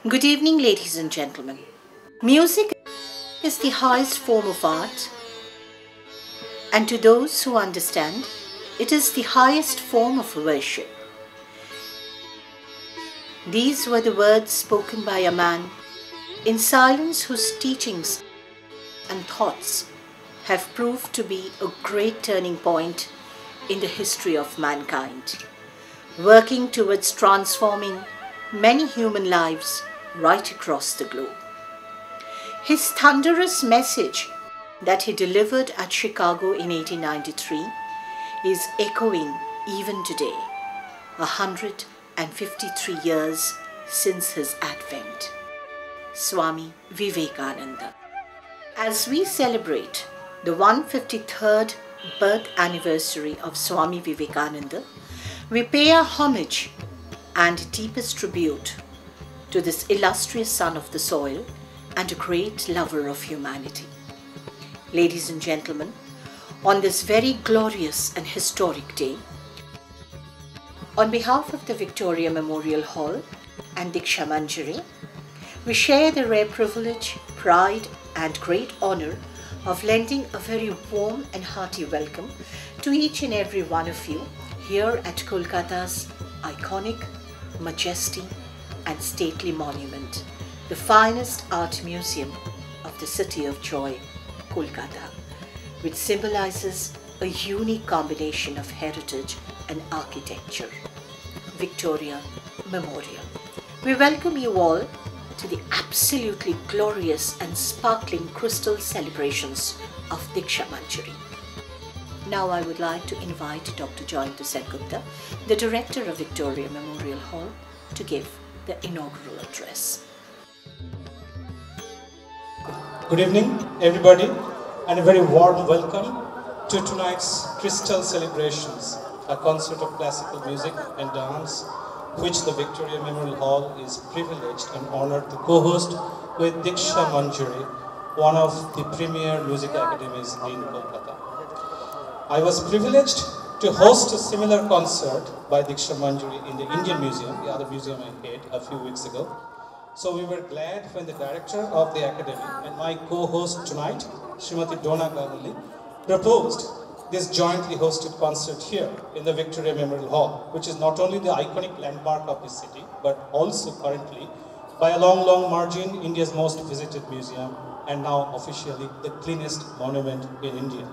Good evening, ladies and gentlemen. Music is the highest form of art, and to those who understand, it is the highest form of worship. These were the words spoken by a man in silence whose teachings and thoughts have proved to be a great turning point in the history of mankind, working towards transforming many human lives right across the globe. His thunderous message that he delivered at Chicago in 1893 is echoing even today, 153 years since his advent. Swami Vivekananda. As we celebrate the 153rd birth anniversary of Swami Vivekananda, we pay our homage and deepest tribute to this illustrious son of the soil and a great lover of humanity. Ladies and gentlemen, on this very glorious and historic day, on behalf of the Victoria Memorial Hall and Diksha Manjari, we share the rare privilege, pride and great honor of lending a very warm and hearty welcome to each and every one of you here at Kolkata's iconic, majestic and stately monument, the finest art museum of the City of Joy, Kolkata, which symbolizes a unique combination of heritage and architecture, Victoria Memorial. We welcome you all to the absolutely glorious and sparkling crystal celebrations of Diksha Manjari. Now I would like to invite Dr. Joyinta Sengupta, the Director of Victoria Memorial Hall, to give the inaugural address. Good evening, everybody, and a very warm welcome to tonight's Crystal Celebrations, a concert of classical music and dance, which the Victoria Memorial Hall is privileged and honored to co-host with Diksha Manjari, one of the premier music academies in Kolkata. I was privileged to host a similar concert by Diksha Manjari in the Indian Museum, the other museum I had a few weeks ago. So we were glad when the director of the academy and my co-host tonight, Srimati Dona Ganguly, proposed this jointly hosted concert here in the Victoria Memorial Hall, which is not only the iconic landmark of the city, but also currently, by a long, long margin, India's most visited museum, and now officially the cleanest monument in India.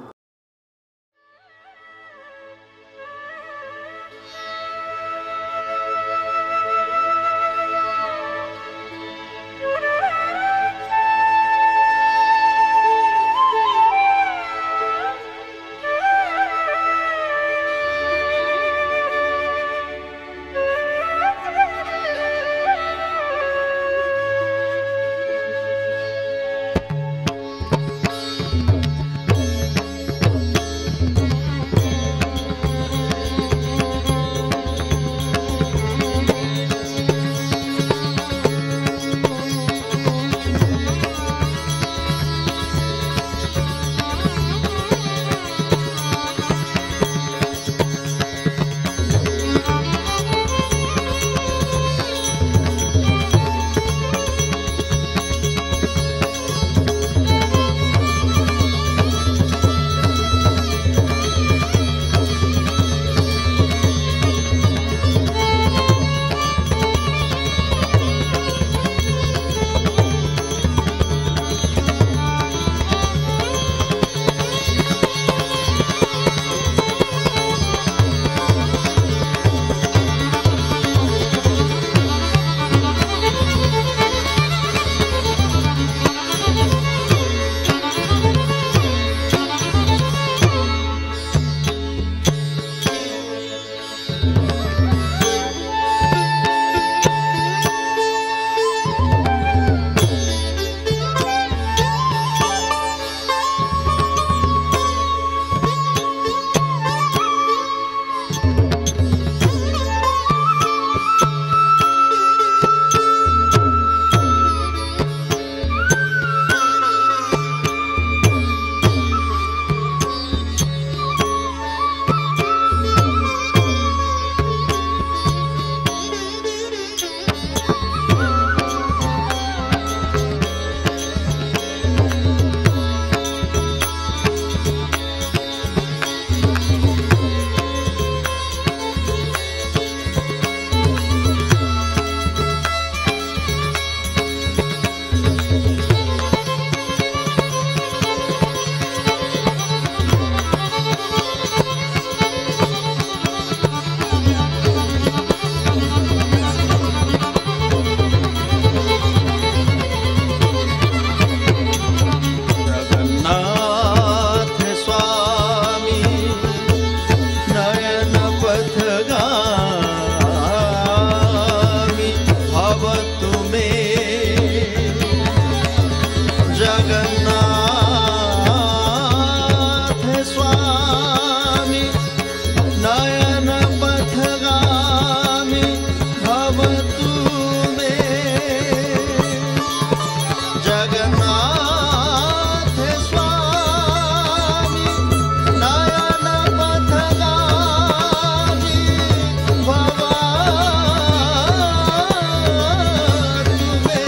भवतु मे जगन्नाथ स्वामी नयन पथगामी भवतु मे जगन्नाथ स्वामी नयन पथगामी भवतु मे।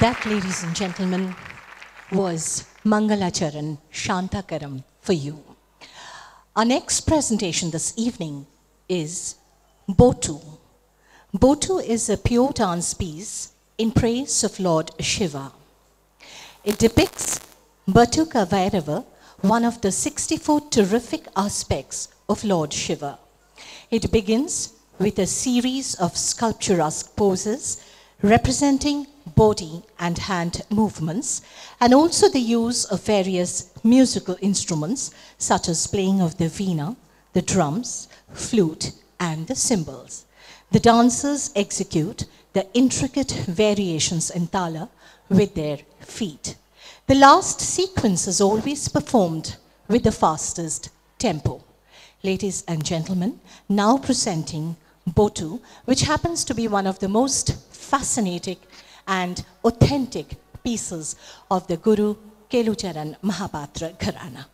That, ladies and gentlemen, was Mangalacharan Shantakaram for you. Our next presentation this evening is Botu. Botu is a pure dance piece in praise of Lord Shiva. It depicts Batuka Vairava, one of the 64 terrific aspects of Lord Shiva. It begins with a series of sculpturesque poses representing body and hand movements, and also the use of various musical instruments such as playing of the veena, the drums, flute, and the cymbals. The dancers execute the intricate variations in tala with their feet. The last sequence is always performed with the fastest tempo. Ladies and gentlemen, now presenting Botu, which happens to be one of the most fascinating and authentic pieces of the Guru Kelucharan Mahapatra Gharana.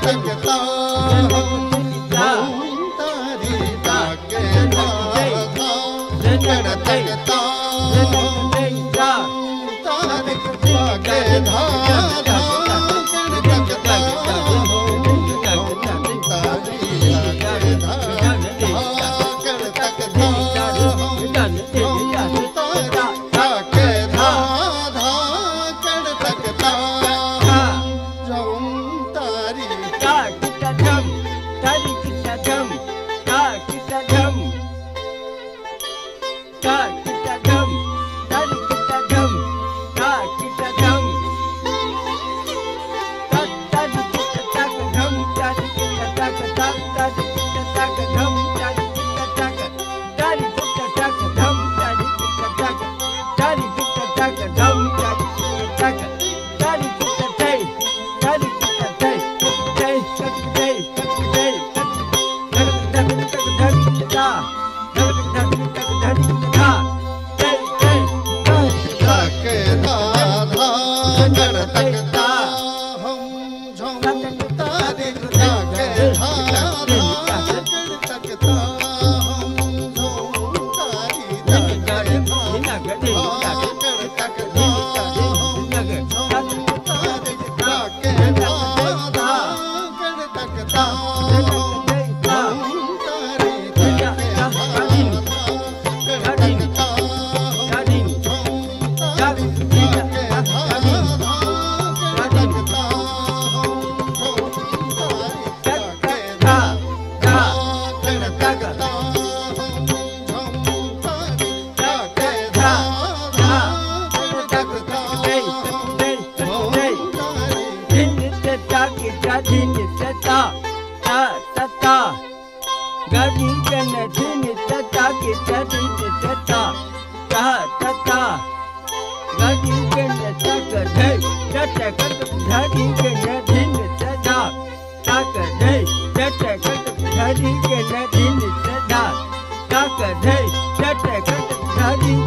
तकता हम तारी ताके धा धा कर तकता तारी ताके धा धा कर तकता तारी ताके धा कर तकता ताके धा धा कर तकता तारी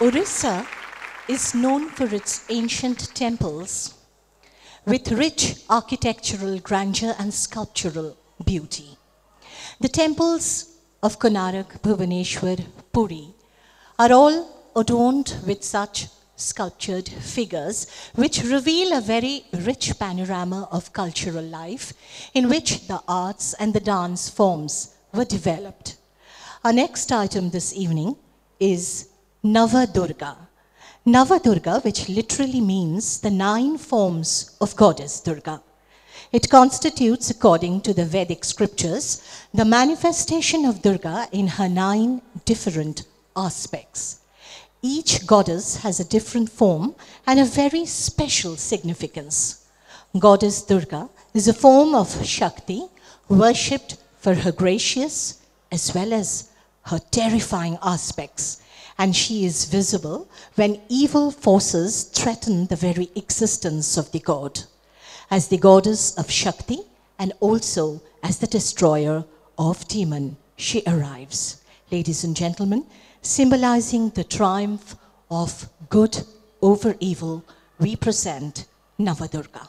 Orissa is known for its ancient temples with rich architectural grandeur and sculptural beauty. The temples of Konark, Bhubaneswar, Puri are all adorned with such sculptured figures which reveal a very rich panorama of cultural life in which the arts and the dance forms were developed. Our next item this evening is Navadurga. Navadurga, which literally means the 9 forms of Goddess Durga. It constitutes, according to the Vedic scriptures, the manifestation of Durga in her 9 different aspects. Each goddess has a different form and a very special significance. Goddess Durga is a form of Shakti, worshipped for her gracious as well as her terrifying aspects, and she is visible when evil forces threaten the very existence of the god, as the goddess of Shakti and also as the destroyer of demon. She arrives, ladies and gentlemen, symbolizing the triumph of good over evil. We present Navadurga.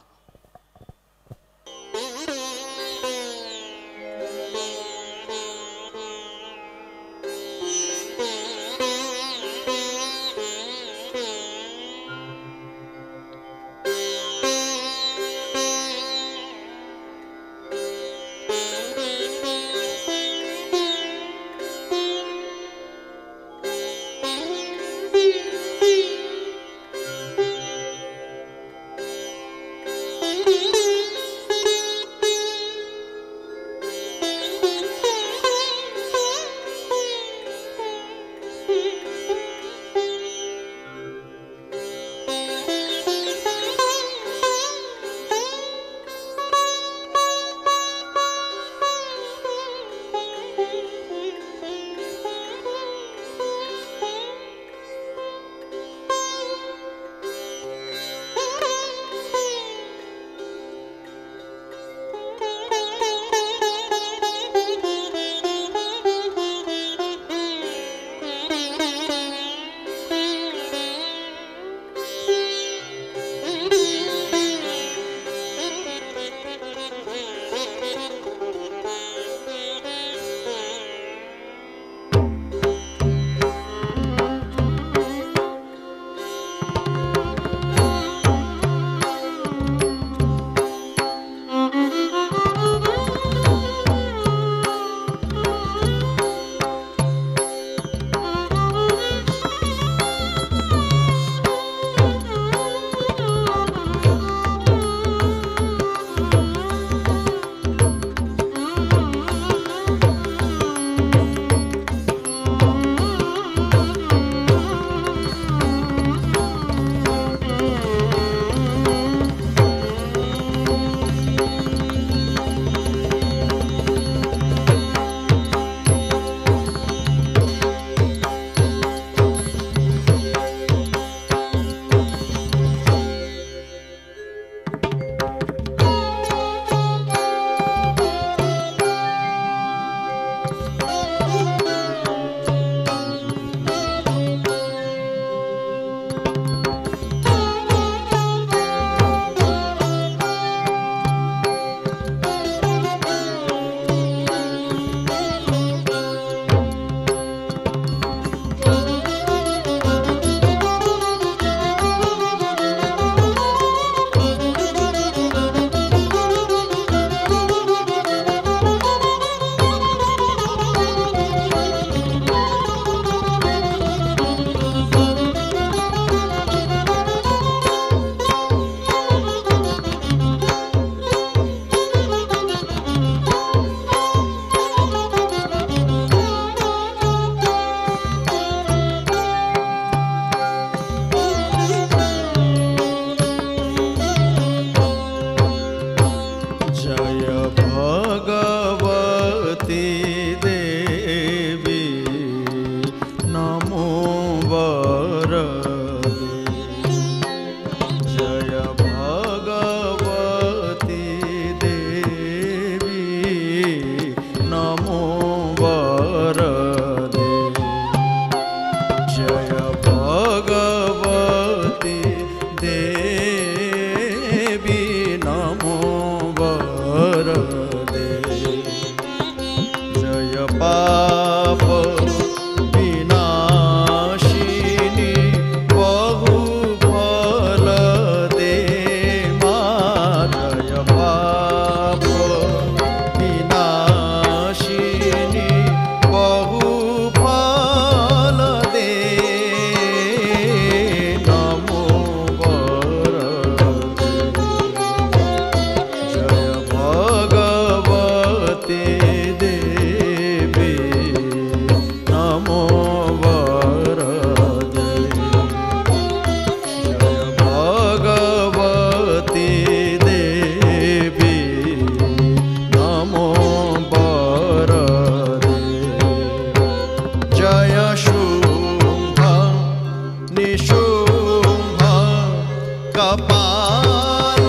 कपालधारे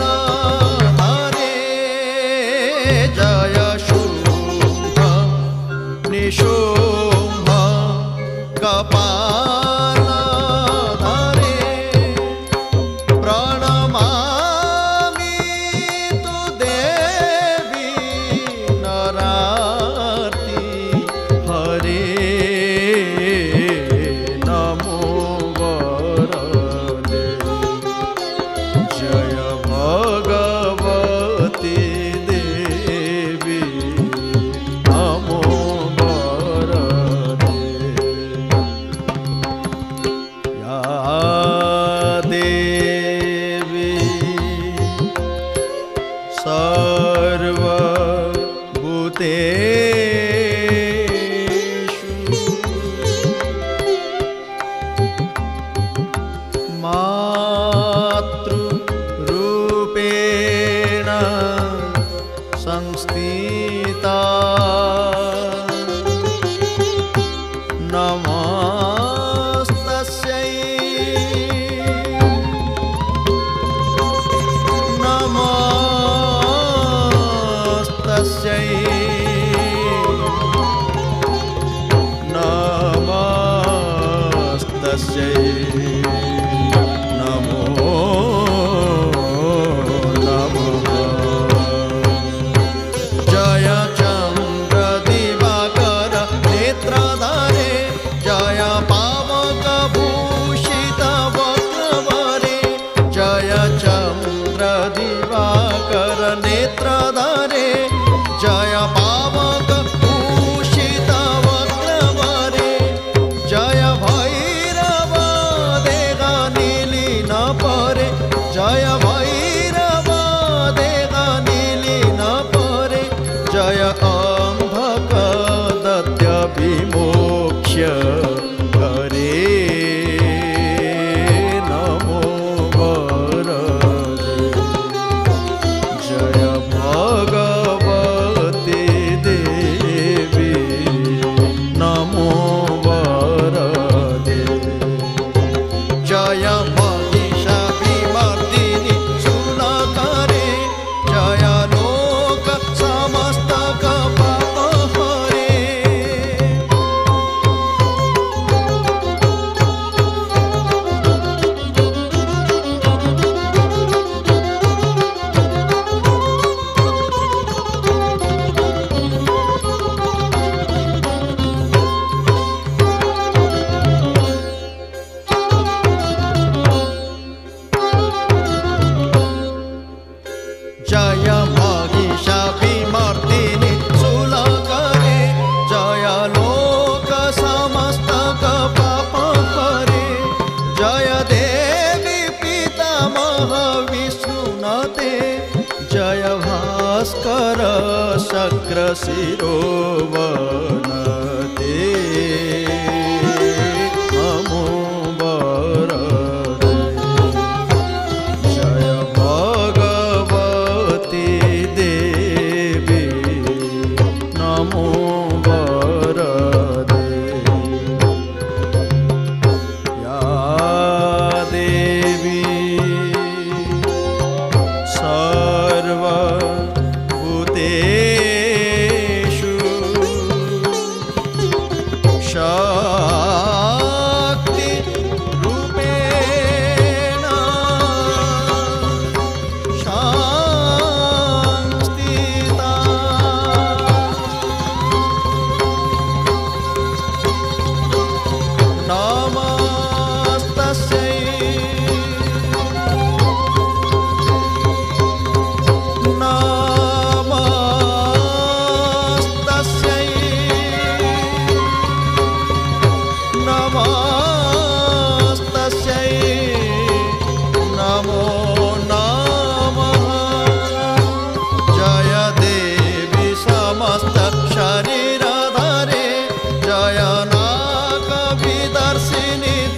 जय शुम्भ निशुम्भ कपालधारे प्रणमामि तु देवी नरार्ति हरे नमो वरदे जय भगवती देवी नमो वरदे या देवी सर्वभूतेषु मातृरूपेण संस्थिता नमस्तस्यै नमस्तस्यै नमस्तस्यै नमो नमः जय चन्द्र दिवाकर नेत्रधारे जय पावक भूषित वक्त्रवरे जय चन्द्र दिवाकर नेत्रधारे जय पावक भूषित वक्त्रवरे जय भैरव देगा नीलीन परे जय भैरव देगा नीलीन परे जय अंधक दत्य विमोक्ष्य करे नमो वरदे जय भगवती देवी नमो वरदे जय महिषाभिमर्दिनि शूलकरे जय लोक समस्तक पापहरे जय महिषाभिमर्दिनि शूलकरे जय लोक समस्तक पापहरे जय देवी पितामह विष्णुनते जय भास्कर शक्र शिरोवनते नमो वरदे जय भगवती देवी नमो वरदे या देवी सर्वभूतेषु शक्ति रूपेण संस्थिता नमस्तस्यै नमस्तस्यै नमस्तस्यै नमो नमः जय देवी समस्त शरीरधारे जय नागविदर्शिनि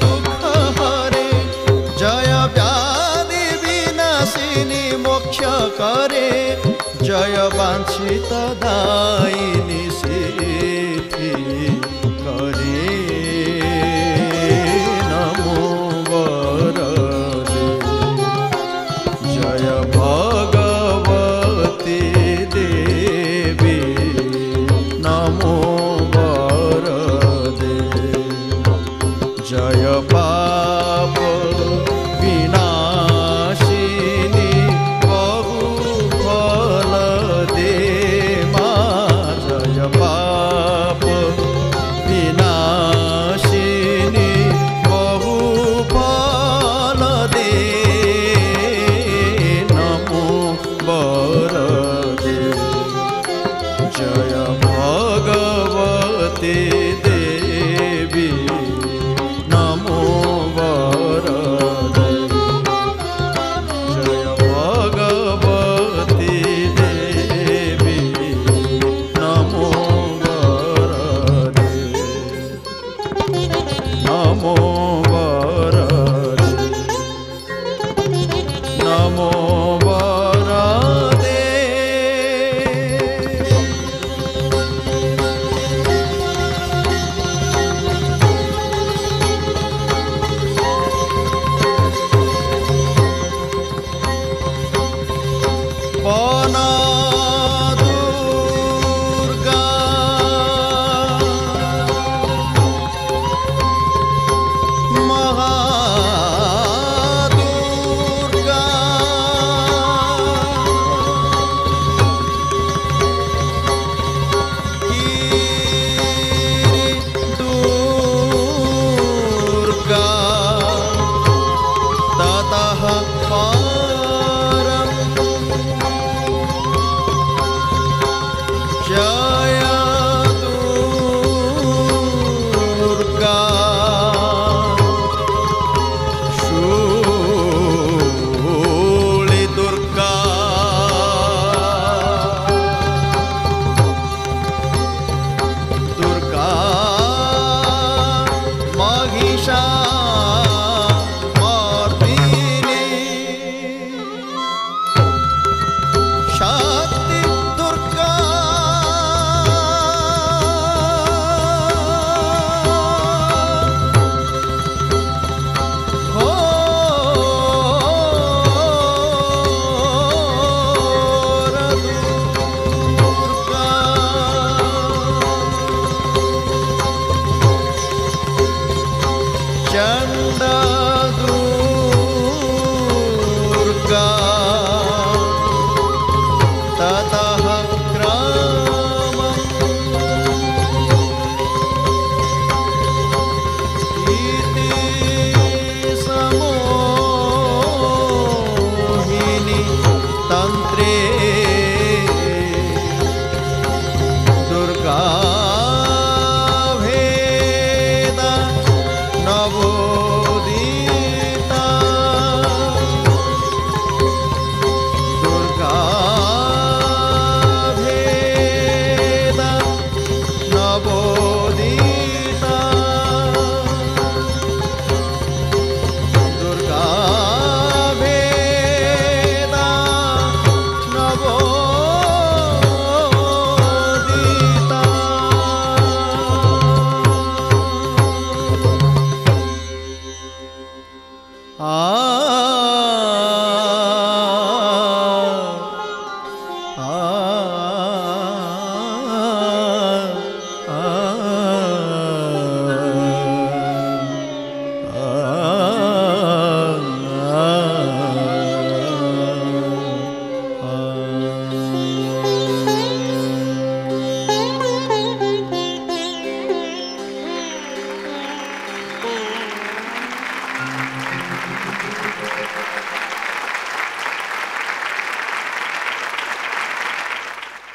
दुःखहरे जय व्याधि विनाशिनि मोक्षकरे जय वाञ्छित दायिनि सिद्धि करे नमो वरदे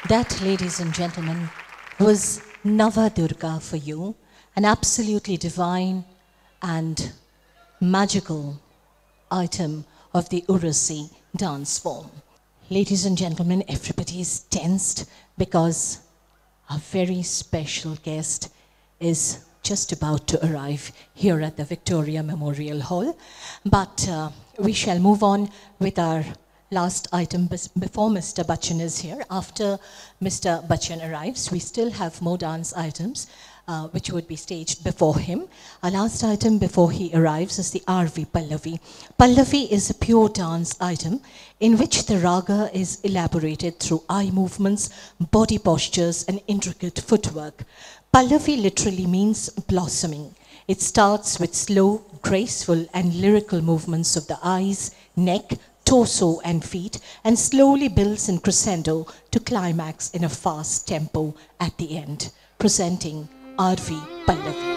That, ladies and gentlemen, was Nava Durga for you, an absolutely divine and magical item of the Urasi dance form. Ladies and gentlemen, everybody is tensed because a very special guest is just about to arrive here at the Victoria Memorial Hall. But we shall move on with our last item before Mr. Bachchan is here. After Mr. Bachchan arrives, we still have more dance items which would be staged before him. Our last item before he arrives is the RV Pallavi. Pallavi is a pure dance item in which the raga is elaborated through eye movements, body postures, and intricate footwork. Pallavi literally means blossoming. It starts with slow, graceful, and lyrical movements of the eyes, neck, torso and feet, and slowly builds in crescendo to climax in a fast tempo at the end, presenting RV Pallavi.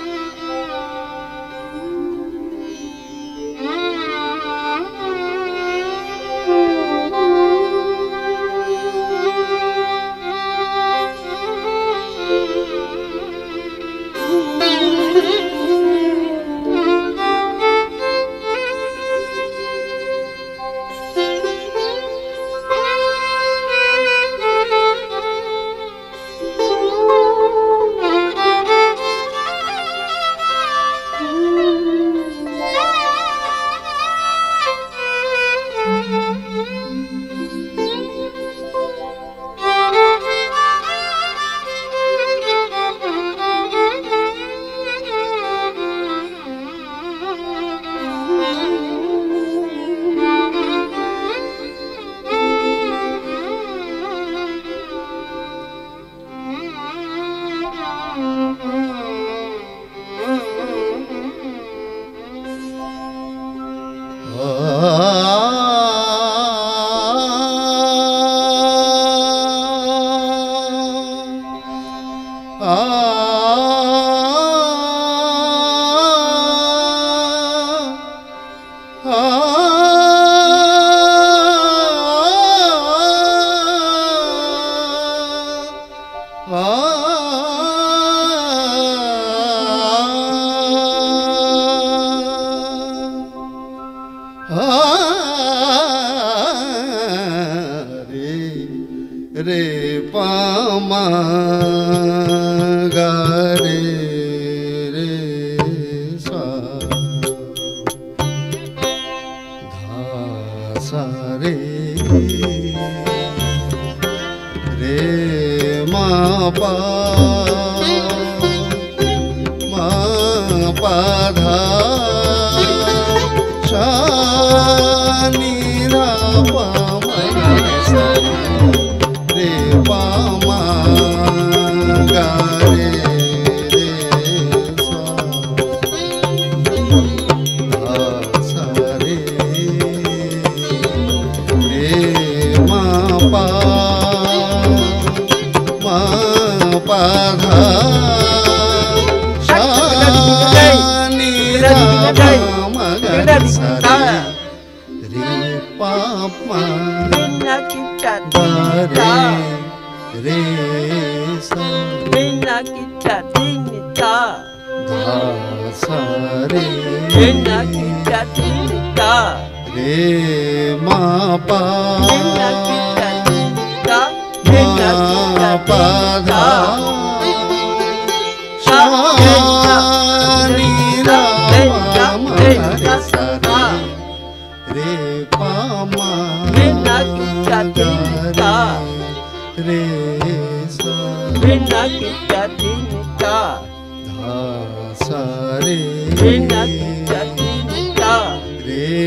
Re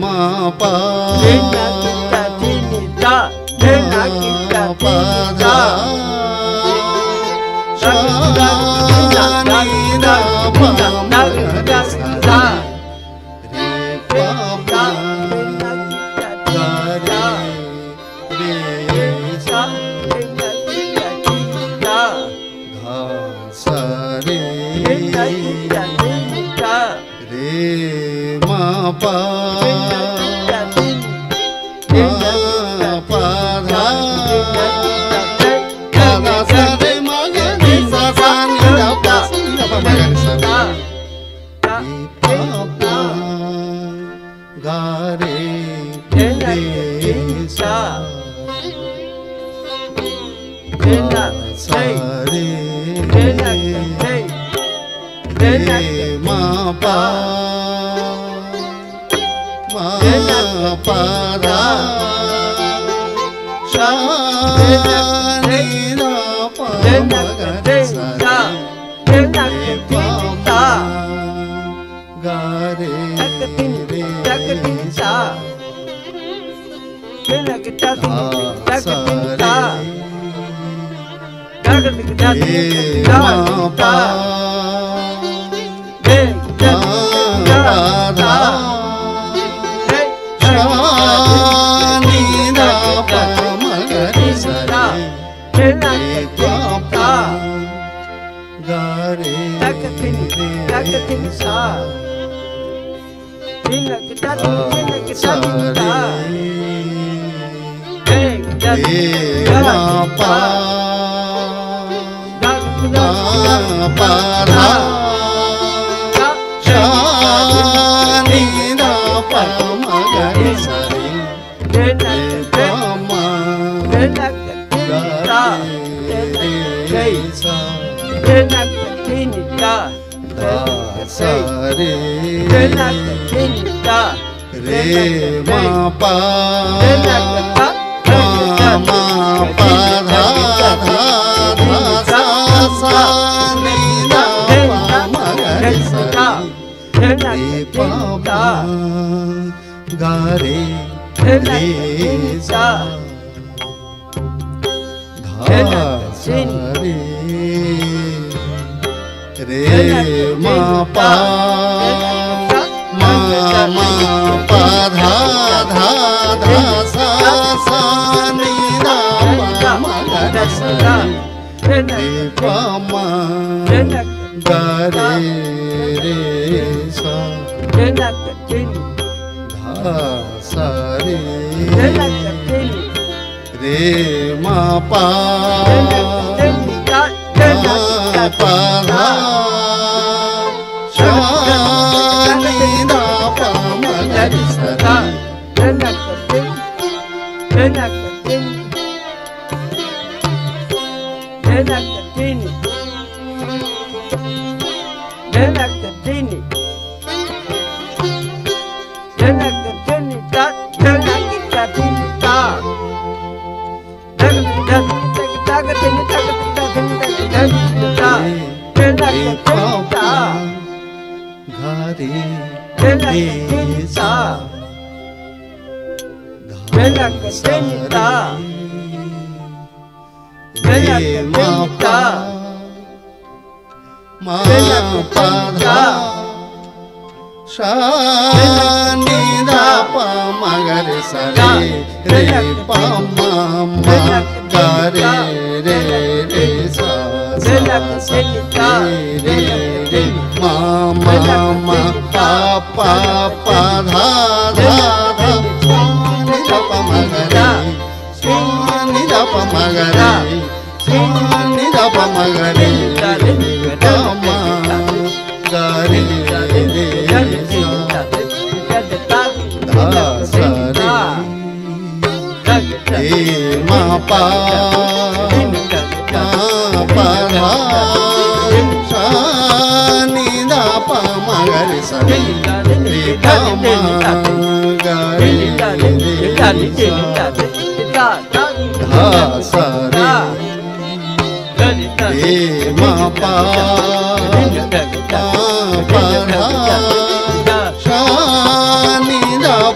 ma pa Dina kita dinita, dina kita dinita.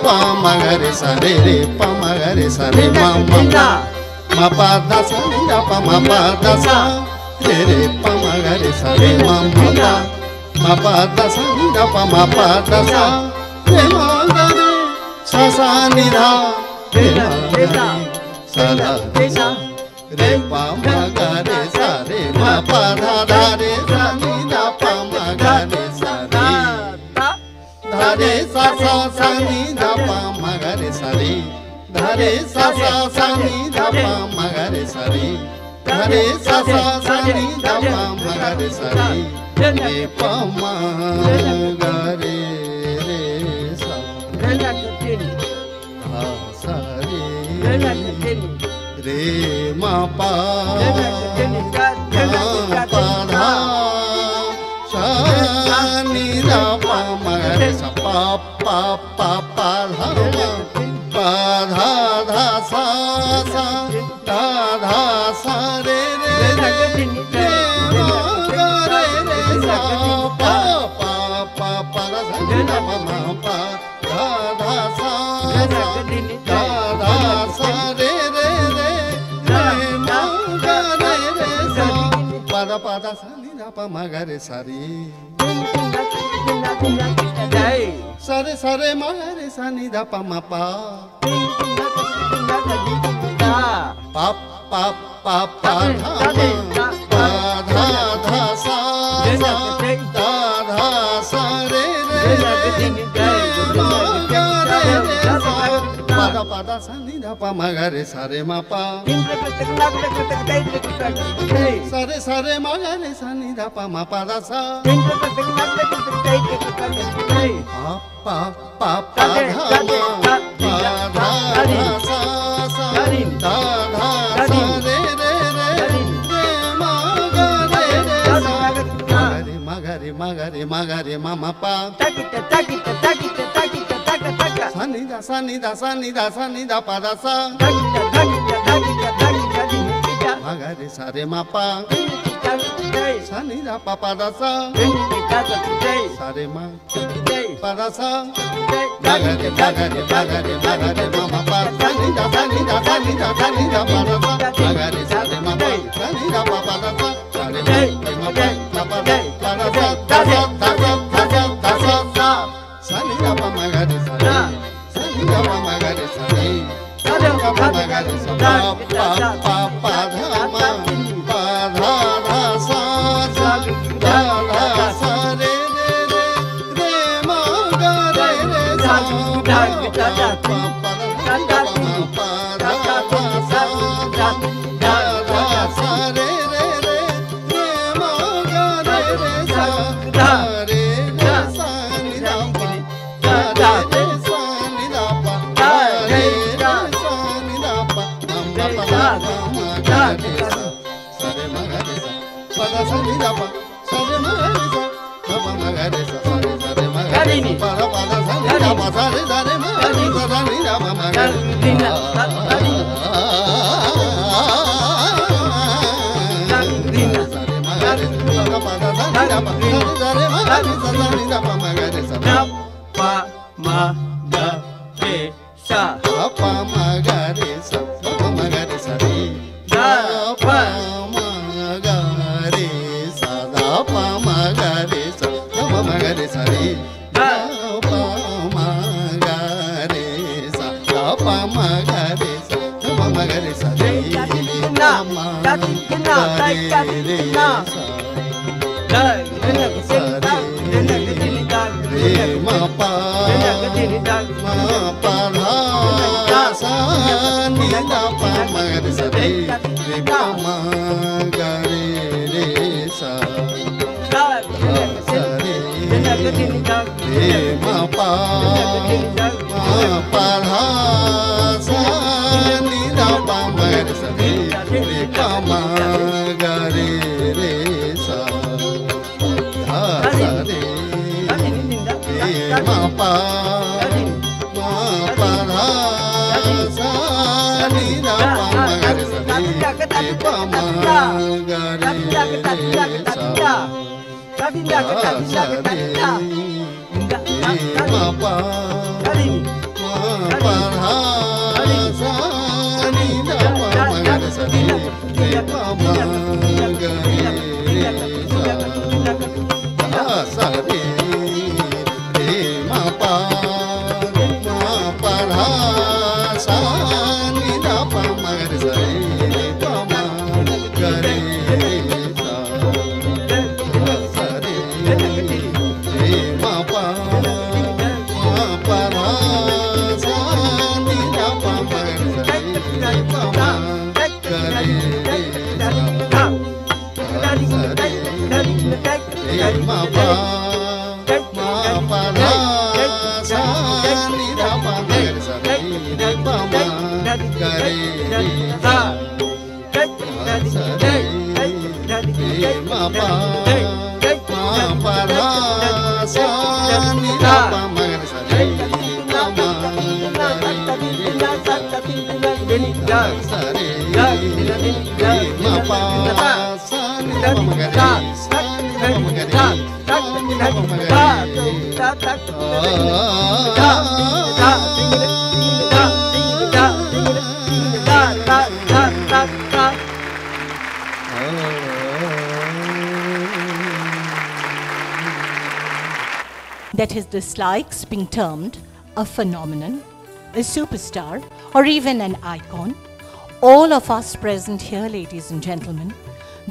pa ma ga re sa re re pa ma ga re sa re ma ma pa da sa ni da pa ma pa da sa re re pa ma ga re sa re ma pa da sa ni da pa ma pa da sa re ma ga re sa sa ni da re ma ga re sa la re pa ma ga re sa re ma pa da da re sa ni da pa ma ga re sa re da re sa sa ni da pa ma ga re sa re da re sa ni da pa ma ga re sa re da re sa ni da pa ma ga re sa re re pa ma ga re sa re sa re re ma pa pa dha sa ni da pa ma ga re sa pa pa pa pa dha pa dha dha sa sa da dha sa re re re re ma ga re re sa pa pa pa pa dha sa ni da pa ma pa dha dha sa sa da dha sa re re re re ma ga re re sa pa da sa ni da pa ma ga re sa re sa re ma ga re sa ni da pa ma pa pa pa pa pa dha pa dha dha sa sa da dha sa re re re ma ga re re sa pa da sa ni da pa ma ga re sa re ma pa sa re ma ga re sa ni da pa ma pa da sa pa pa pa dha ma pa dha dha sa sa da dha sa re re re re ma ga re re sa ma ga re ma ga re ma ga re ma ma pa sa ni da sa ni da sa ni da sa ni da pa da sa ma ga re sa re ma pa sa ni da pa pa da sa sa re ma pa da sa ma ga re ma ga re ma ga re ma ga re ma ma pa sa ni da sa ni da sa ni da sa ni da pa da sa ma ga re sa re ma pa sa ni da pa pa da sa sa re ma pa ma pa da da sa da sa da sa da sa da sa sa sa ni da pa ma ga re sa re sa ni da pa ma ga re sa re sa ni da pa ma ga re sa pa pa pa dha ma pa dha dha sa sa da dha sa re re re re ma ga re re sa pa pa pa dha ma pa dha dha sa da dha sa re re re re ma ga re re sa da re re sa ni da pa da re sa ni da pa da re re sa ni da pa ma pa da ma ga re sa sa re ma ga re sa pa da sa ni da pa sa re ma ga re sa pa pa ma ga re sa sa re ma ga re sa pa da pa da sa ni da pa sa re ma ga re sa sa ni da pa ma ga re sa pa pama gare sa sa re re ma pa ra sa ni da pa ma gare sa re pama gare sa sa re re ma pa ra sa ni da pa ma gare sa re pama gare ma pa ra sa ni da pa ma gare sa re pama gare sa sa re ma pa ra sa ni da pa ma gare sa re pama gare sa re ma pa sa ni da pa ma gare sa ni da pa ma gare that his dislikes being termed a phenomenon, a superstar, or even an icon, all of us present here, ladies and gentlemen,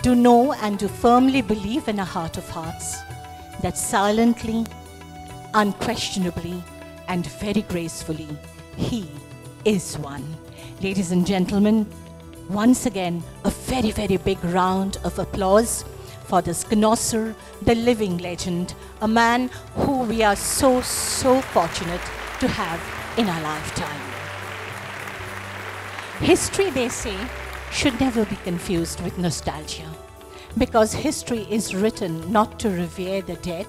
do know and do firmly believe in our heart of hearts that silently, unquestionably, and very gracefully, he is one. Ladies and gentlemen, once again, a very, very big round of applause for this connoisseur, the living legend, a man who we are so fortunate to have in our lifetime. History, they say, should never be confused with nostalgia, because history is written not to revere the dead,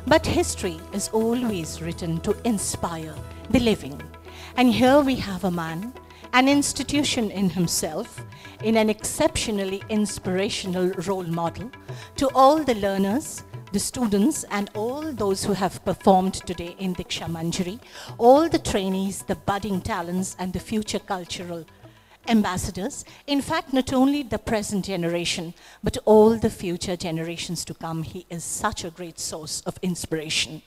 but history is always written to inspire the living. And here we have a man, an institution in himself, in an exceptionally inspirational role model to all the learners, the students, and all those who have performed today in Diksha Manjari, all the trainees, the budding talents, and the future cultural ambassadors. In fact, not only the present generation, but all the future generations to come. He is such a great source of inspiration.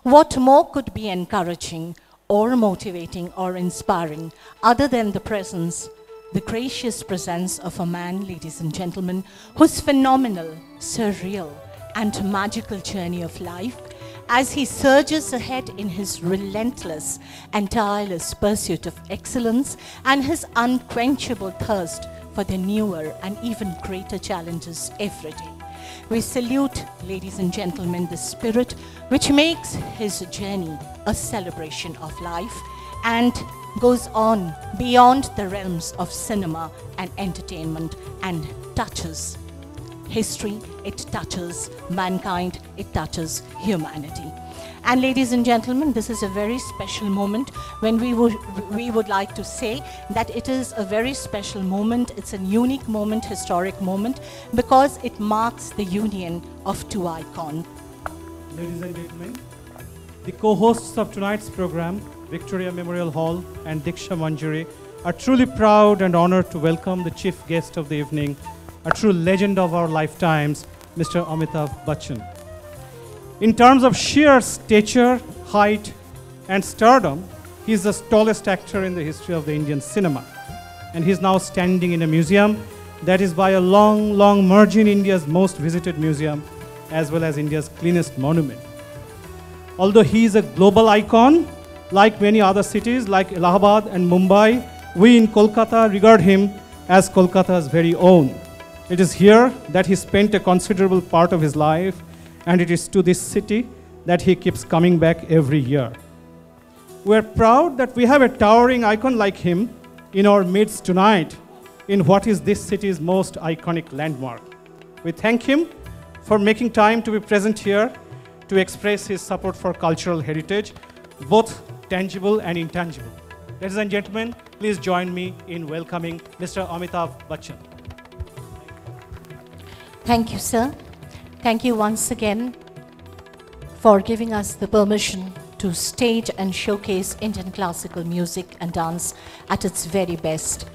What more could be encouraging or motivating or inspiring other than the presence, the gracious presence of a man, ladies and gentlemen, whose phenomenal, surreal, and magical journey of life, as he surges ahead in his relentless and tireless pursuit of excellence and his unquenchable thirst for the newer and even greater challenges every day. We salute, ladies and gentlemen, the spirit which makes his journey a celebration of life and goes on beyond the realms of cinema and entertainment and touches history, it touches mankind, it touches humanity. And ladies and gentlemen, this is a very special moment when we would like to say that it is a very special moment. It's a unique moment, historic moment, because it marks the union of two icons. Ladies and gentlemen, the co-hosts of tonight's program, Victoria Memorial Hall and Diksha Manjari, are truly proud and honored to welcome the chief guest of the evening, a true legend of our lifetimes, Mr. Amitabh Bachchan. In terms of sheer stature, height, and stardom, he is the tallest actor in the history of the Indian cinema. And he is now standing in a museum that is by a long margin India's most visited museum, as well as India's cleanest monument. Although he is a global icon, like many other cities like Allahabad and Mumbai, we in Kolkata regard him as Kolkata's very own. It is here that he spent a considerable part of his life, and it is to this city that he keeps coming back every year. We are proud that we have a towering icon like him in our midst tonight in what is this city's most iconic landmark. We thank him for making time to be present here to express his support for cultural heritage, both tangible and intangible. Ladies and gentlemen, please join me in welcoming Mr. Amitabh Bachchan. Thank you, sir. Thank you once again for giving us the permission to stage and showcase Indian classical music and dance at its very best,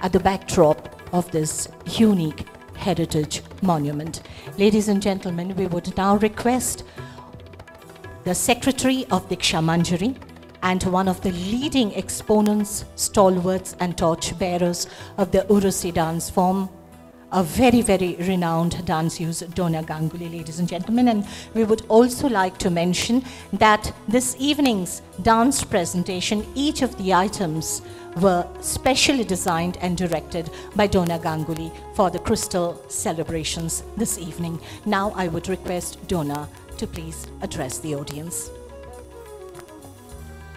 at the backdrop of this unique heritage monument. Ladies and gentlemen, we would now request the Secretary of Diksha Manjari and one of the leading exponents, stalwarts and torch-bearers of the Urusi dance form, a very, very renowned dance user, Dona Ganguly, ladies and gentlemen. And we would also like to mention that this evening's dance presentation, each of the items were specially designed and directed by Dona Ganguly for the crystal celebrations this evening. Now I would request Dona to please address the audience.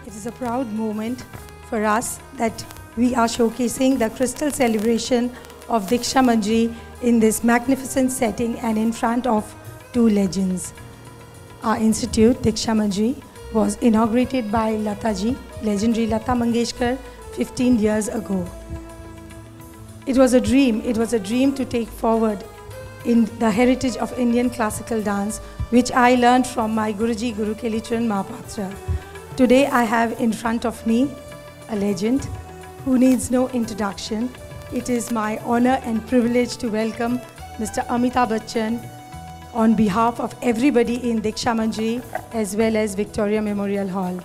It is a proud moment for us that we are showcasing the crystal celebration of Diksha Manjari in this magnificent setting and in front of two legends. Our institute, Diksha Manjari, was inaugurated by Lataji, legendary Lata Mangeshkar, 15 years ago. It was a dream to take forward in the heritage of Indian classical dance, which I learned from my Guruji, Guru Kelicharan Mahapatra. Today I have in front of me a legend who needs no introduction. It is my honor and privilege to welcome Mr. Amitabh Bachchan on behalf of everybody in Diksha Manjari as well as Victoria Memorial Hall.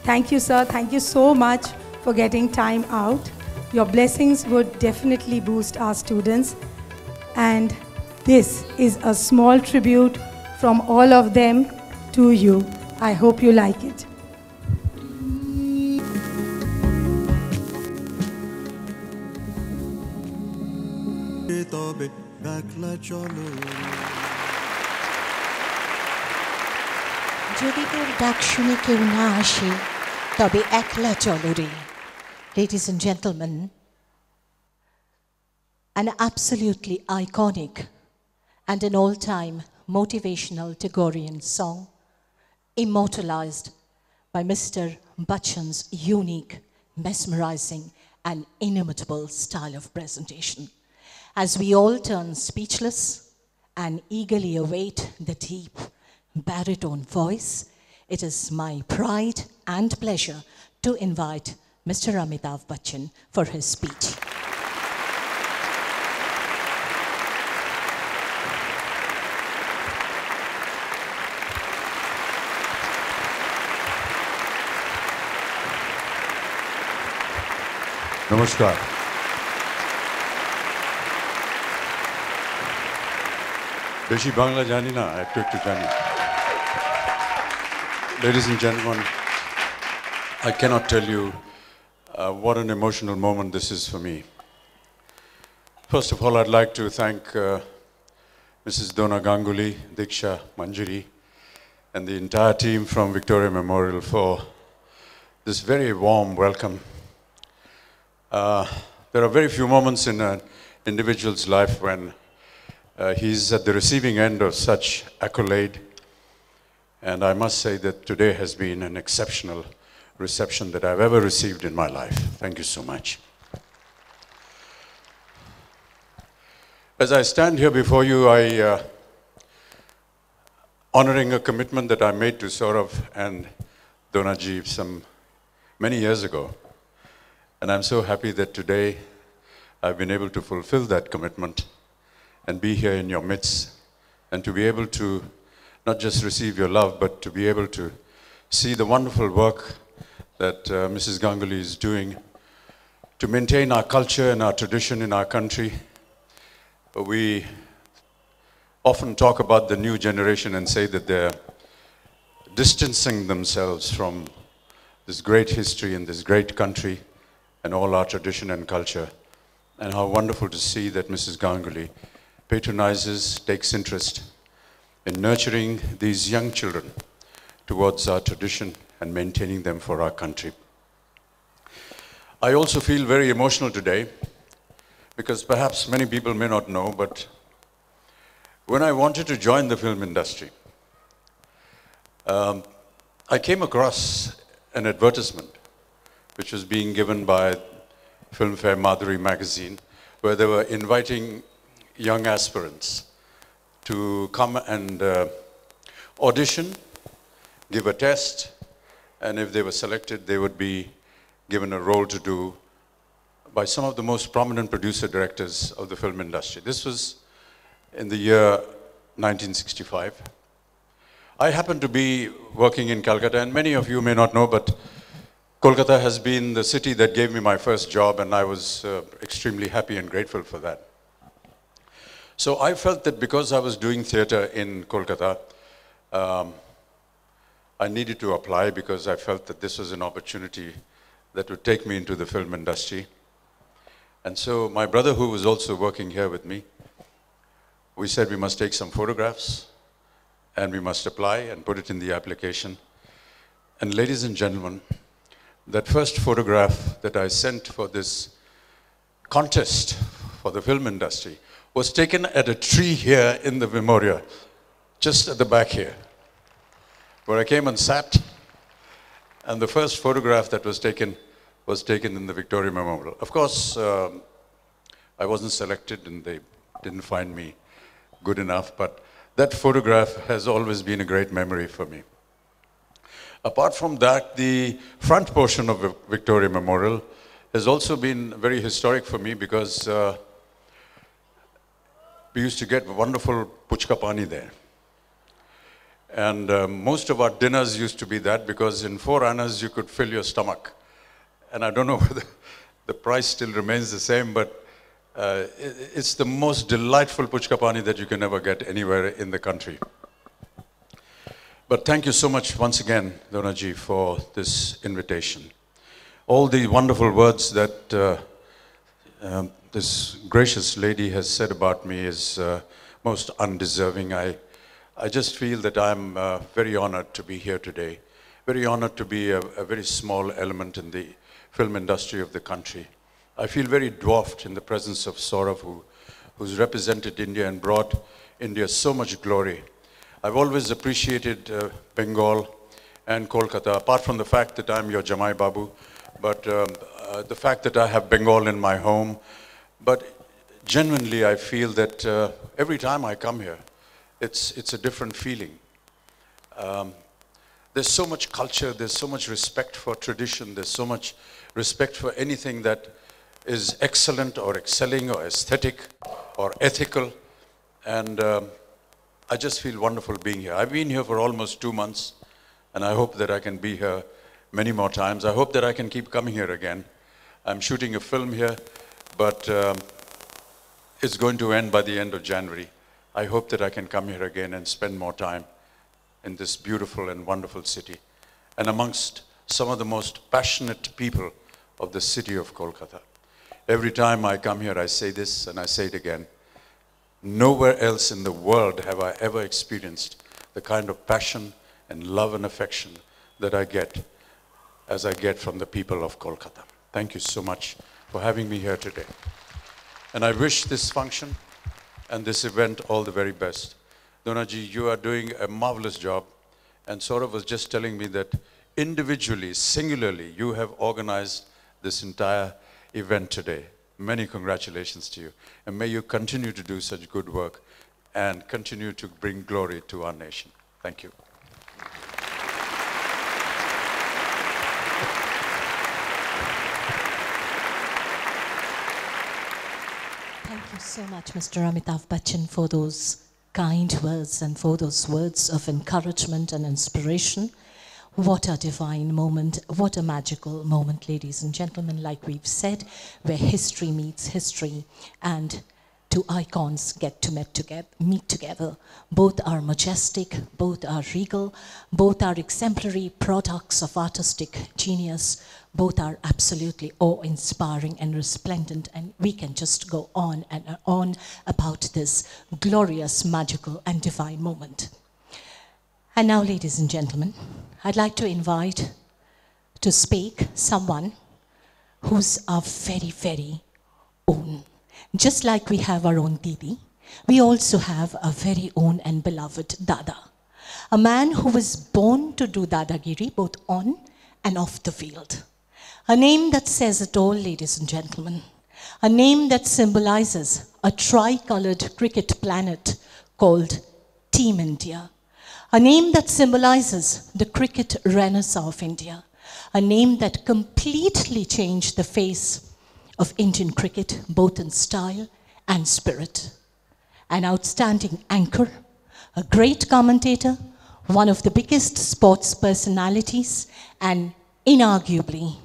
Thank you, sir. Thank you so much for getting time out. Your blessings would definitely boost our students. And this is a small tribute from all of them to you. I hope you like it. Ladies and gentlemen, an absolutely iconic and an all-time motivational Tagorean song, immortalized by Mr. Bachchan's unique, mesmerizing, and inimitable style of presentation. As we all turn speechless and eagerly await the deep baritone voice, it is my pride and pleasure to invite Mr. Amitabh Bachchan for his speech. Namaskar. Beshi Bangla jani na, ekটু jani. Ladies and gentlemen, I cannot tell you what an emotional moment this is for me. First of all, I'd like to thank Mrs. Dona Ganguly, Diksha Manjari, and the entire team from Victoria Memorial for this very warm welcome. There are very few moments in an individual's life when he's at the receiving end of such accolade. And I must say that today has been an exceptional reception that I've ever received in my life. Thank you so much. As I stand here before you, honoring a commitment that I made to Saurav and Donaji many years ago. And I'm so happy that today I've been able to fulfill that commitment and be here in your midst and to be able to not just receive your love, but to be able to see the wonderful work that Mrs. Ganguly is doing to maintain our culture and our tradition in our country. We often talk about the new generation and say that they're distancing themselves from this great history and this great country and all our tradition and culture. And how wonderful to see that Mrs. Ganguly patronizes, takes interest in nurturing these young children towards our tradition and maintaining them for our country. I also feel very emotional today because perhaps many people may not know, but when I wanted to join the film industry, I came across an advertisement which was being given by Filmfare Madhuri magazine, where they were inviting young aspirants to come and audition, give a test, and if they were selected, they would be given a role to do by some of the most prominent producer-directors of the film industry. This was in the year 1965. I happened to be working in Calcutta, and many of you may not know, but Kolkata has been the city that gave me my first job, and I was extremely happy and grateful for that. So I felt that because I was doing theatre in Kolkata, I needed to apply because I felt that this was an opportunity that would take me into the film industry. And so my brother, who was also working here with me, we said we must take some photographs and we must apply and put it in the application. And ladies and gentlemen, that first photograph that I sent for this contest for the film industry was taken at a tree here in the Memoria, just at the back here, where I came and sat. And the first photograph that was taken in the Victoria Memorial. Of course, I wasn't selected and they didn't find me good enough, but that photograph has always been a great memory for me. Apart from that, the front portion of the Victoria Memorial has also been very historic for me because we used to get wonderful puchka pani there. And most of our dinners used to be that because in 4 annas you could fill your stomach. And I don't know whether the price still remains the same, but it's the most delightful puchka pani that you can ever get anywhere in the country. But thank you so much once again, Donaji, for this invitation. All the wonderful words that this gracious lady has said about me is most undeserving. I just feel that I'm very honored to be here today, very honored to be a very small element in the film industry of the country. I feel very dwarfed in the presence of Saurav, who's represented India and brought India so much glory. I've always appreciated Bengal and Kolkata, apart from the fact that I'm your Jamai Babu, but the fact that I have Bengal in my home. But genuinely, I feel that every time I come here, it's a different feeling. There's so much culture, there's so much respect for tradition, there's so much respect for anything that is excellent or excelling or aesthetic or ethical. And I just feel wonderful being here. I've been here for almost 2 months, and I hope that I can be here many more times. I hope that I can keep coming here again. I'm shooting a film here, but it's going to end by the end of January. I hope that I can come here again and spend more time in this beautiful and wonderful city, and amongst some of the most passionate people of the city of Kolkata. Every time I come here, I say this and I say it again. Nowhere else in the world have I ever experienced the kind of passion and love and affection that I get as I get from the people of Kolkata. Thank you so much for having me here today. And I wish this function and this event all the very best. Donaji, you are doing a marvelous job. And Saurav was just telling me that individually, singularly, you have organized this entire event today. Many congratulations to you. And may you continue to do such good work and continue to bring glory to our nation. Thank you. Thank you so much, Mr. Amitabh Bachchan, for those kind words and for those words of encouragement and inspiration. What a divine moment, what a magical moment, ladies and gentlemen, like we've said, where history meets history and two icons get to meet together. Both are majestic, both are regal, both are exemplary products of artistic genius, both are absolutely awe-inspiring and resplendent, and we can just go on and on about this glorious, magical and divine moment. And now, ladies and gentlemen, I'd like to invite to speak someone who's our very, very own. Just like we have our own Didi, we also have a very own and beloved Dada. A man who was born to do Dadagiri both on and off the field. A name that says it all, ladies and gentlemen. A name that symbolizes a tri-colored cricket planet called Team India. A name that symbolizes the cricket renaissance of India. A name that completely changed the face of Indian cricket, both in style and spirit. An outstanding anchor, a great commentator, one of the biggest sports personalities, and inarguably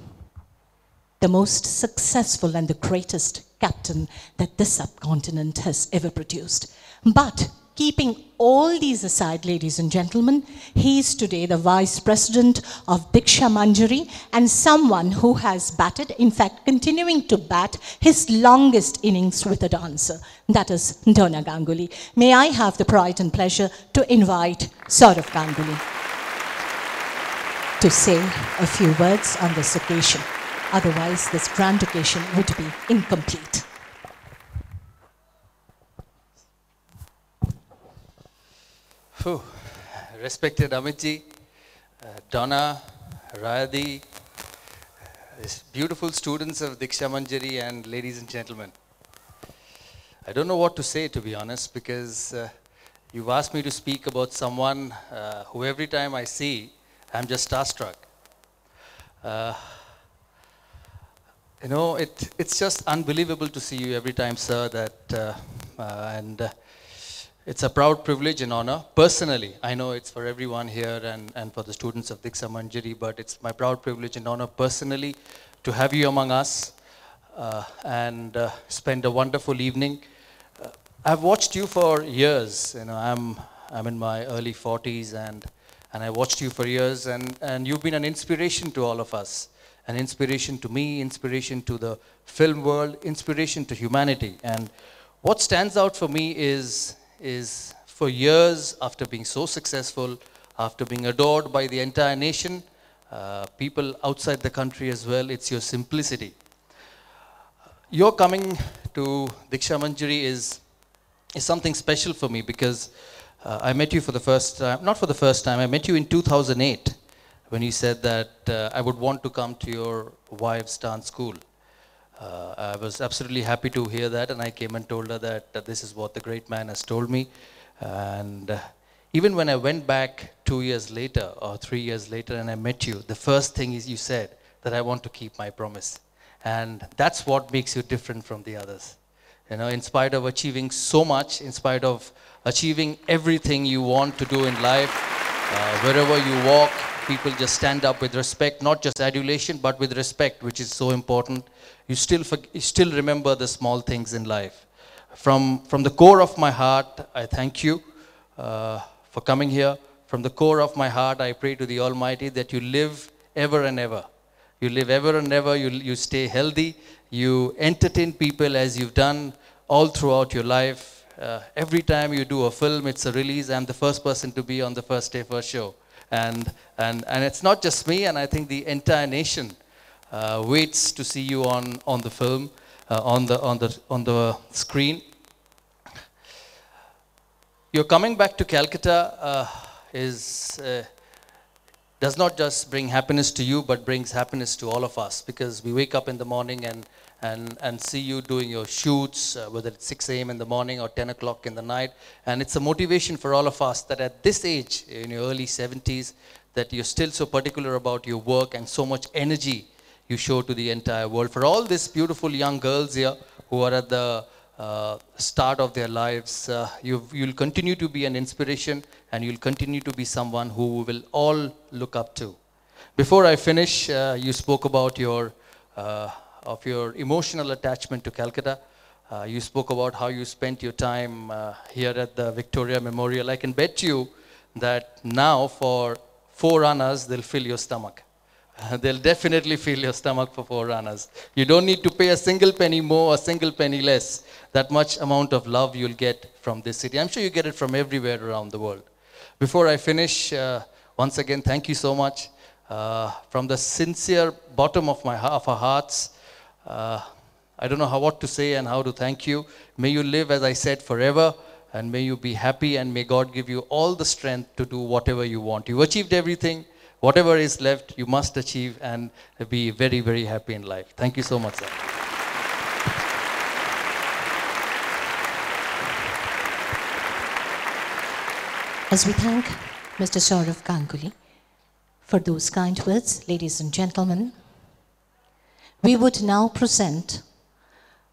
the most successful and the greatest captain that this subcontinent has ever produced. But keeping all these aside, ladies and gentlemen, he is today the Vice President of Diksha Manjari and someone who has batted, in fact, continuing to bat his longest innings with a dancer. That is Dona Ganguly. May I have the pride and pleasure to invite Saurav Ganguly to say a few words on this occasion. Otherwise, this grand occasion would be incomplete. Respected Amitji, Donna, Rayadi, beautiful students of Diksha Manjari, and ladies and gentlemen. I don't know what to say, to be honest, because you've asked me to speak about someone who every time I see, I'm just starstruck. You know, it's just unbelievable to see you every time, sir, that, it's a proud privilege and honor. Personally, I know it's for everyone here and for the students of Diksha Manjari, but it's my proud privilege and honor personally to have you among us and spend a wonderful evening. I've watched you for years. You know, I'm in my early 40s and I watched you for years, and you've been an inspiration to all of us. An inspiration to me, inspiration to the film world, inspiration to humanity. And what stands out for me is for years, after being so successful, after being adored by the entire nation, people outside the country as well, it's your simplicity. Your coming to Diksha Manjari is something special for me, because I met you for the first time, not for the first time, I met you in 2008 when you said that I would want to come to your wife's dance school. I was absolutely happy to hear that, and I came and told her that this is what the great man has told me. And even when I went back 2 years later or 3 years later and I met you, the first thing is you said that I want to keep my promise. And that's what makes you different from the others. You know, in spite of achieving so much, in spite of achieving everything you want to do in life, wherever you walk, people just stand up with respect, not just adulation, but with respect, which is so important. You still remember the small things in life. From the core of my heart, I thank you for coming here. From the core of my heart, I pray to the Almighty that you live ever and ever. You live ever and ever. You stay healthy. You entertain people as you've done all throughout your life. Every time you do a film, it's a release. I'm the first person to be on the first day, first show. And it's not just me, and I think the entire nation waits to see you on the film, on the screen. Your coming back to Calcutta does not just bring happiness to you, but brings happiness to all of us, because we wake up in the morning and see you doing your shoots, whether it's 6 a.m. in the morning or 10 o'clock in the night. And it's a motivation for all of us that at this age, in your early 70s, that you're still so particular about your work and so much energy you show to the entire world. For all these beautiful young girls here who are at the start of their lives, you'll continue to be an inspiration, and you'll continue to be someone who we will all look up to. Before I finish, you spoke about your emotional attachment to Calcutta. You spoke about how you spent your time here at the Victoria Memorial. I can bet you that now for 4 runners, they'll fill your stomach. They'll definitely fill your stomach for 4 runners. You don't need to pay a single penny more, a single penny less. That much amount of love you'll get from this city. I'm sure you get it from everywhere around the world. Before I finish, once again, thank you so much. From the sincere bottom of our hearts, I don't know what to say and how to thank you. May you live, as I said, forever, and may you be happy, and may God give you all the strength to do whatever you want. You've achieved everything. Whatever is left, you must achieve and be very, very happy in life. Thank you so much, sir. As we thank Mr. Saurav Ganguly for those kind words, ladies and gentlemen, we would now present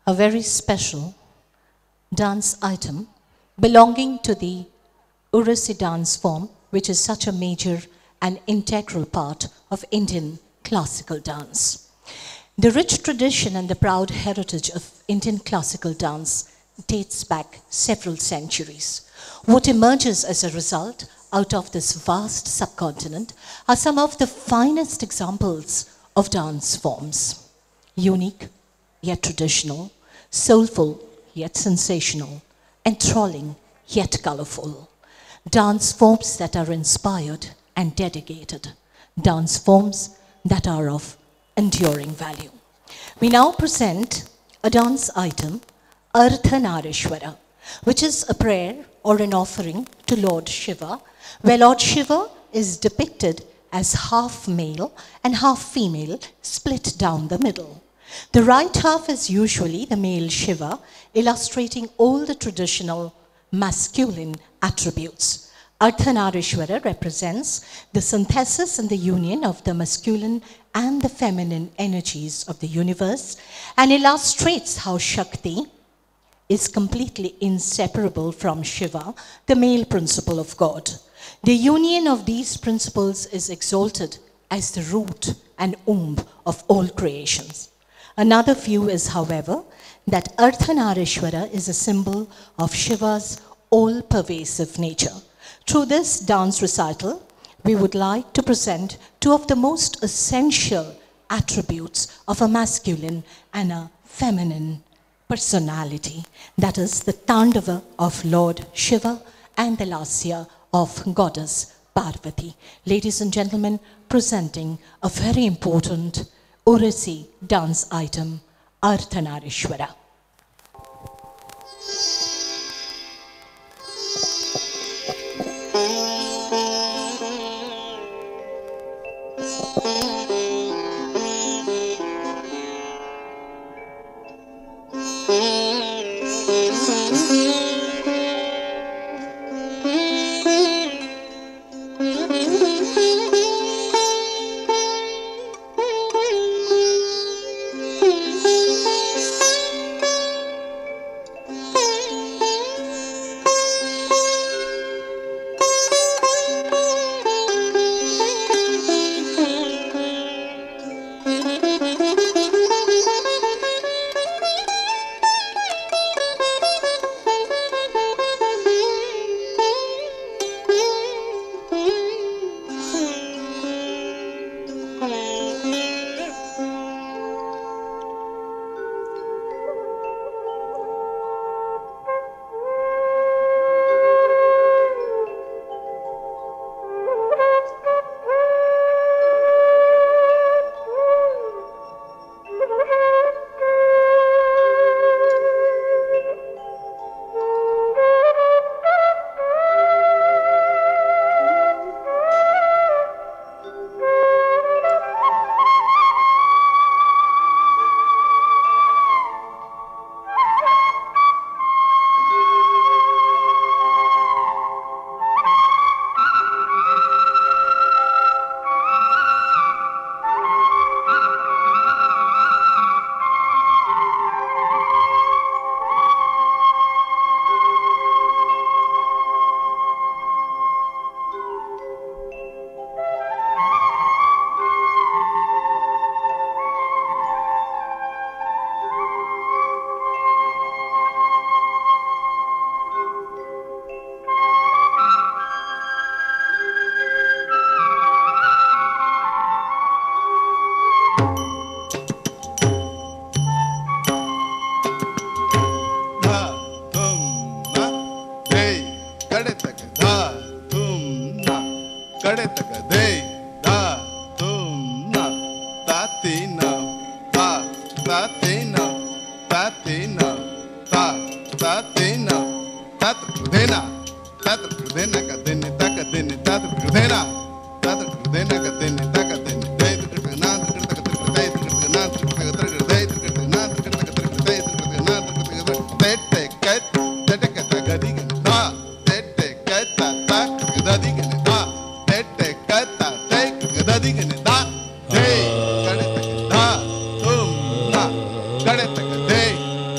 a very special dance item belonging to the Odissi dance form, which is such a major and integral part of Indian classical dance. The rich tradition and the proud heritage of Indian classical dance dates back several centuries. What emerges as a result out of this vast subcontinent are some of the finest examples of dance forms. Unique, yet traditional, soulful, yet sensational, enthralling, yet colorful. Dance forms that are inspired and dedicated. Dance forms that are of enduring value. We now present a dance item, Ardhanarishwara, which is a prayer or an offering to Lord Shiva, where Lord Shiva is depicted as half male and half female, split down the middle. The right half is usually the male Shiva, illustrating all the traditional masculine attributes. Ardhanarishwara represents the synthesis and the union of the masculine and the feminine energies of the universe and illustrates how Shakti is completely inseparable from Shiva, the male principle of God. The union of these principles is exalted as the root and womb of all creations. Another view is, however, that Ardhanarishwara is a symbol of Shiva's all-pervasive nature. Through this dance recital, we would like to present two of the most essential attributes of a masculine and a feminine personality, that is the Tandava of Lord Shiva and the Lasya of Goddess Parvati. Ladies and gentlemen, presenting a very important Odissi dance item, Ardhanarishwara.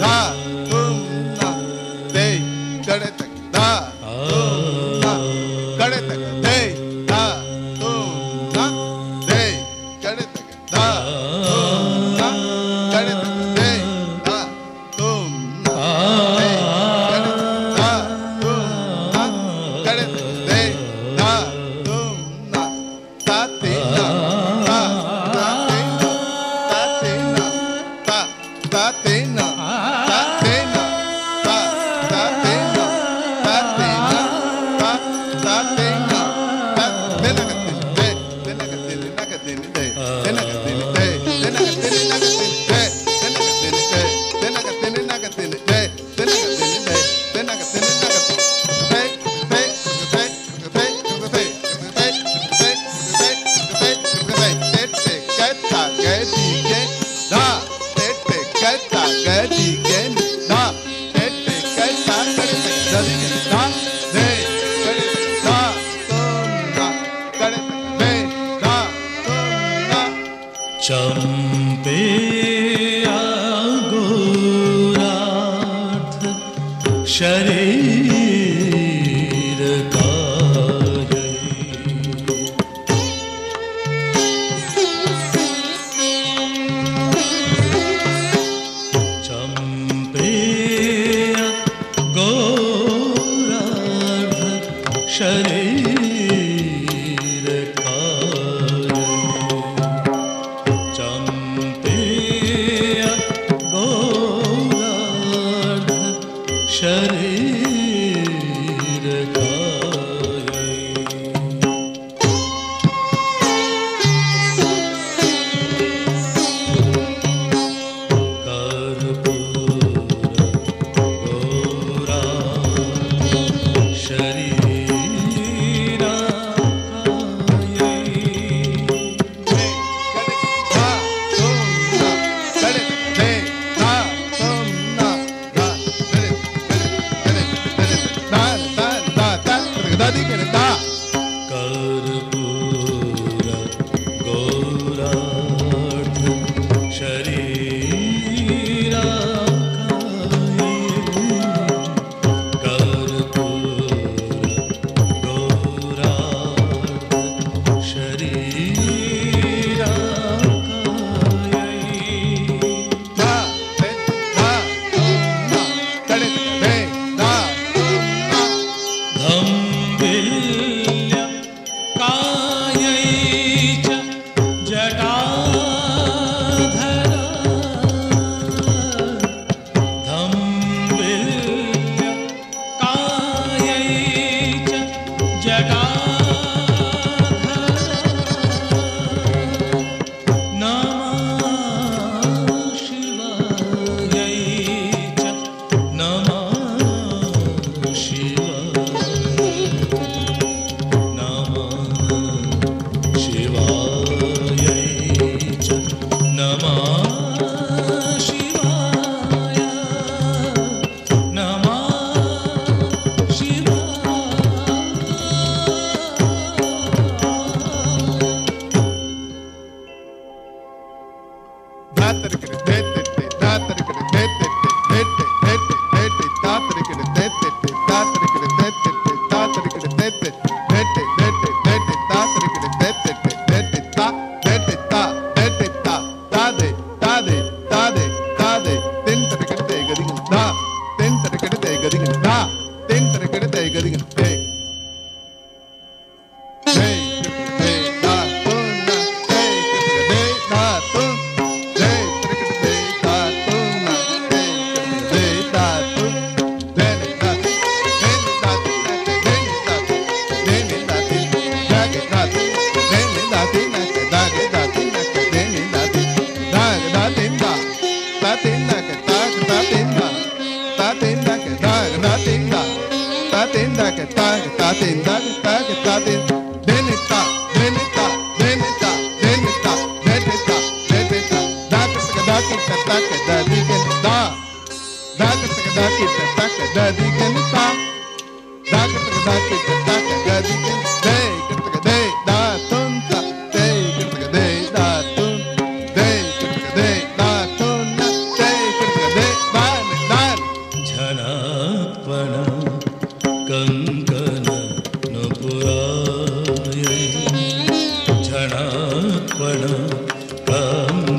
Da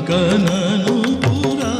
ಕಂಕನನು ಪುರ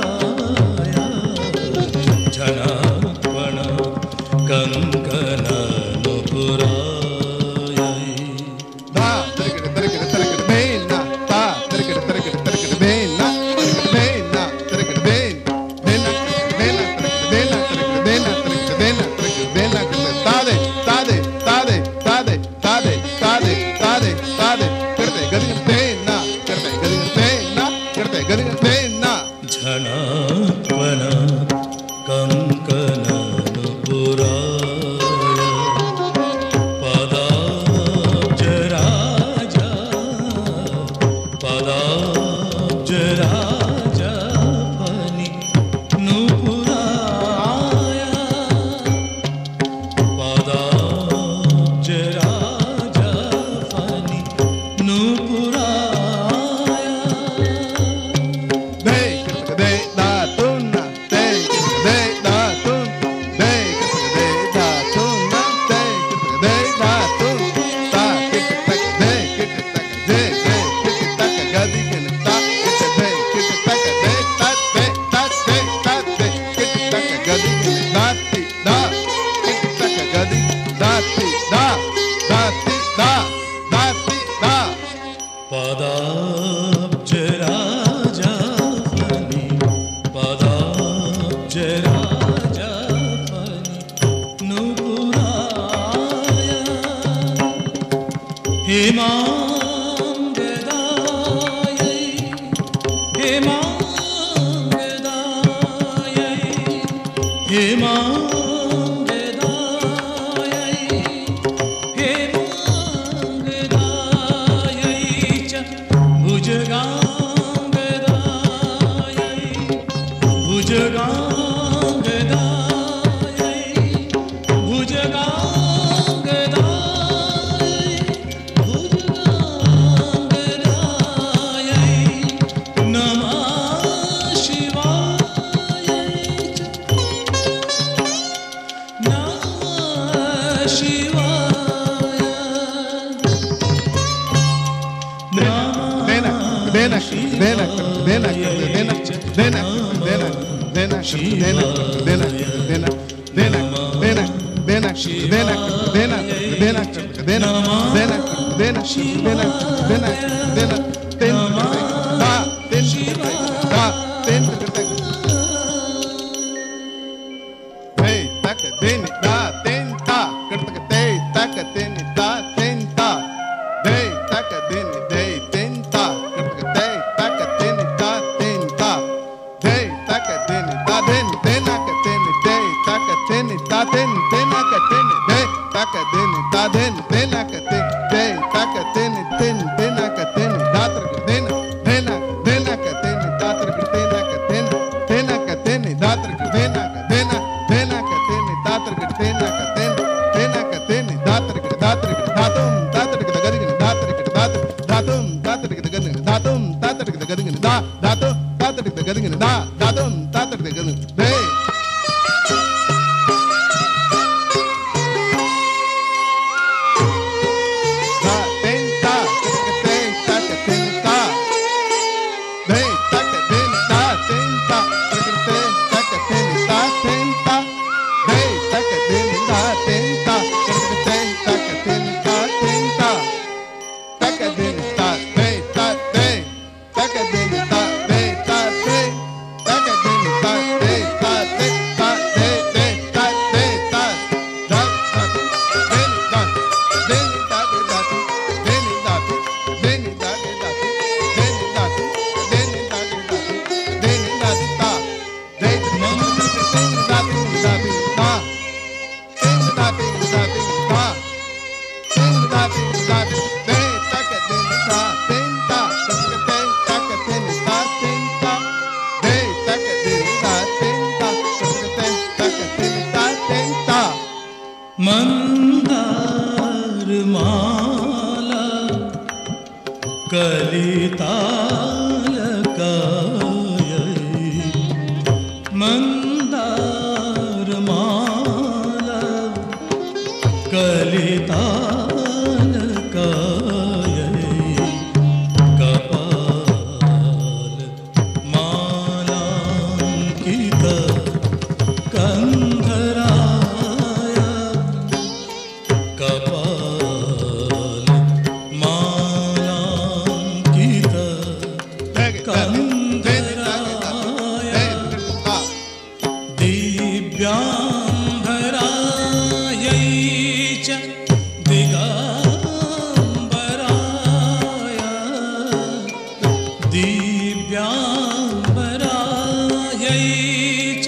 च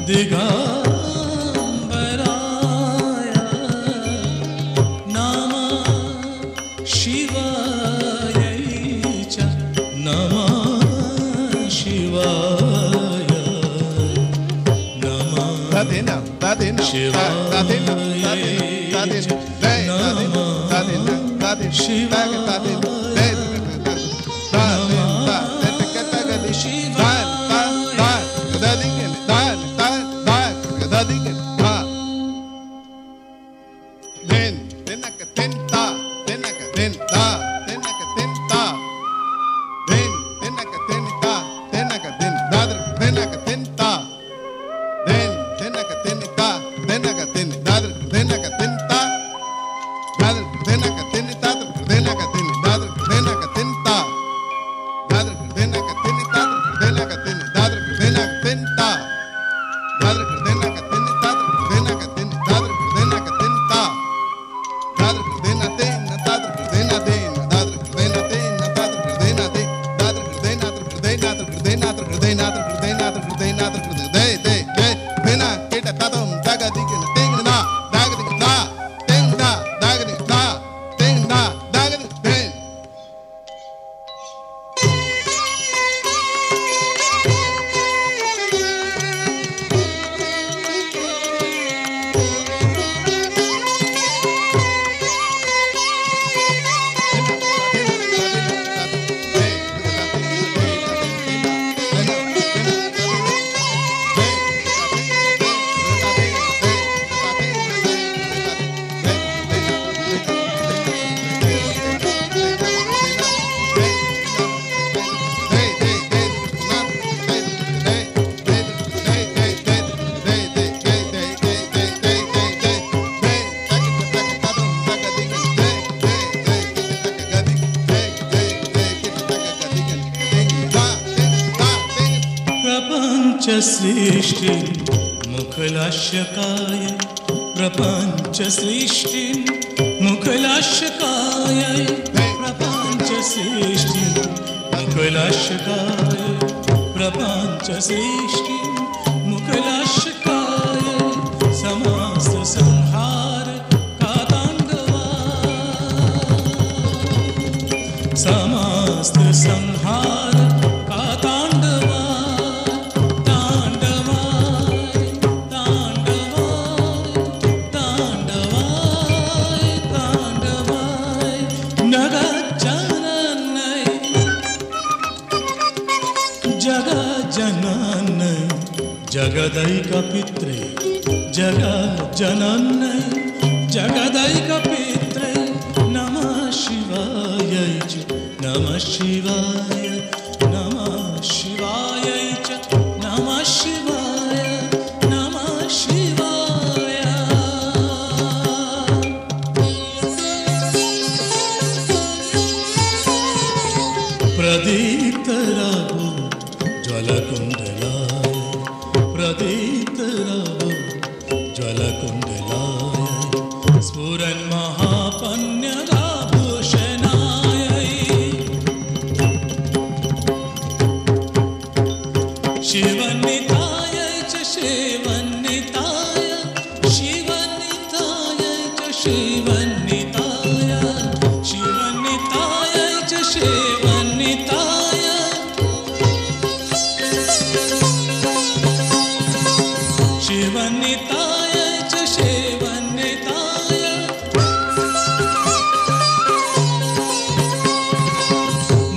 दिगम्बराय नमः शिवाय च नमः शिवाय नमः सृष्टि मुखलाशकाय प्रपंच सृष्टि मुखलाशकाय प्रपंच सृष्टि मुखलाशकाय प्रपंच सृष्टि मुखलाशकाय समस्त संहार का तांडवा समस्त संहार का तांडवा जगदैक पित्रे जगज्जनन्यै जगदैक पित्रे नमः शिवाय च नमः शिवाय नमः शिवाय च नमः शिवाय नमः शिवाय प्रदीप्त रघु ज्वलकुण्डला ज्वलकुण्डलाय स्फुरन् महापन्यदाभूषणाय शिवन्निताय च शिवन्निताय शिवन्निताय च शिवन्निताय शिवन्निताय च शिवन्निताय शिवन्निताय च शिवन्निताय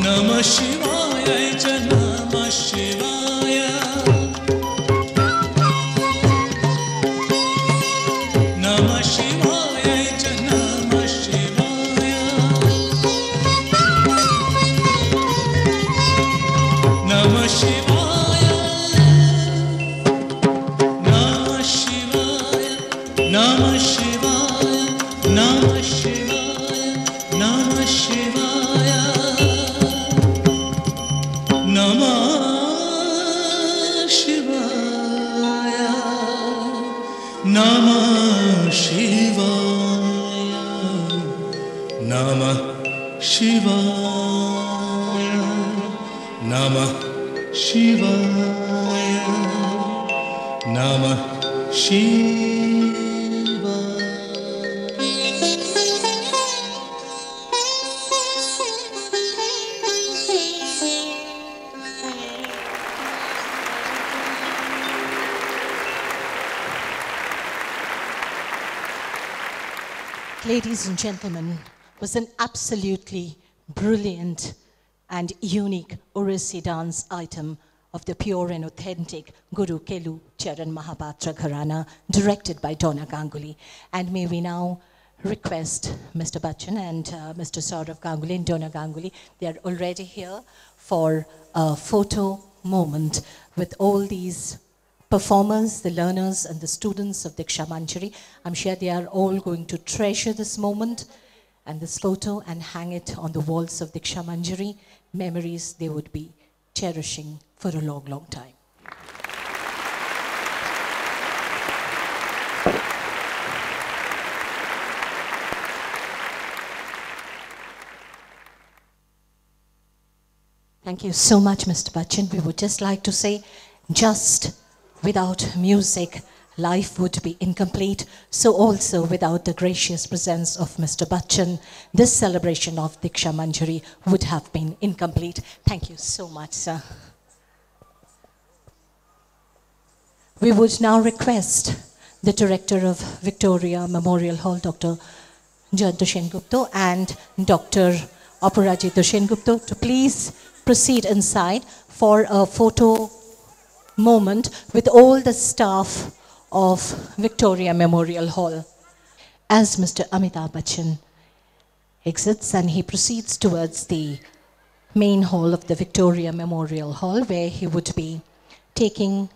नमः शिवाय च नमः शिवाय नमः शिवाय च नमः शिवाय नमः शिवाय नमः शिवाय नमः शिवाय नमः शिवाय नमः शिवाय नमः शिवाय नमः शिवाय नमः शिवाय Namah Shivaya. Ladies and gentlemen, was an absolutely brilliant and unique Orisi dance item of the pure and authentic Guru Kelu Charan Mahapatra Gharana, directed by Donna Ganguly. And may we now request Mr. Bachchan and Mr. Saurav Ganguly and Donna Ganguly, they are already here for a photo moment with all these performers, the learners and the students of Diksha Manjari. I'm sure they are all going to treasure this moment and this photo and hang it on the walls of Diksha Manjari, memories they would be cherishing for a long, long time. Thank you so much, Mr. Bachchan. We would just like to say, just without music, life would be incomplete. So also without the gracious presence of Mr. Bachchan, this celebration of Diksha Manjari would have been incomplete. Thank you so much, sir. We would now request the director of Victoria Memorial Hall, Dr. Jad Dushen Gupta and Dr. Aparajit Dushen Gupta, to please proceed inside for a photo moment with all the staff of Victoria Memorial Hall. As Mr. Amitabh Bachchan exits and he proceeds towards the main hall of the Victoria Memorial Hall, where he would be taking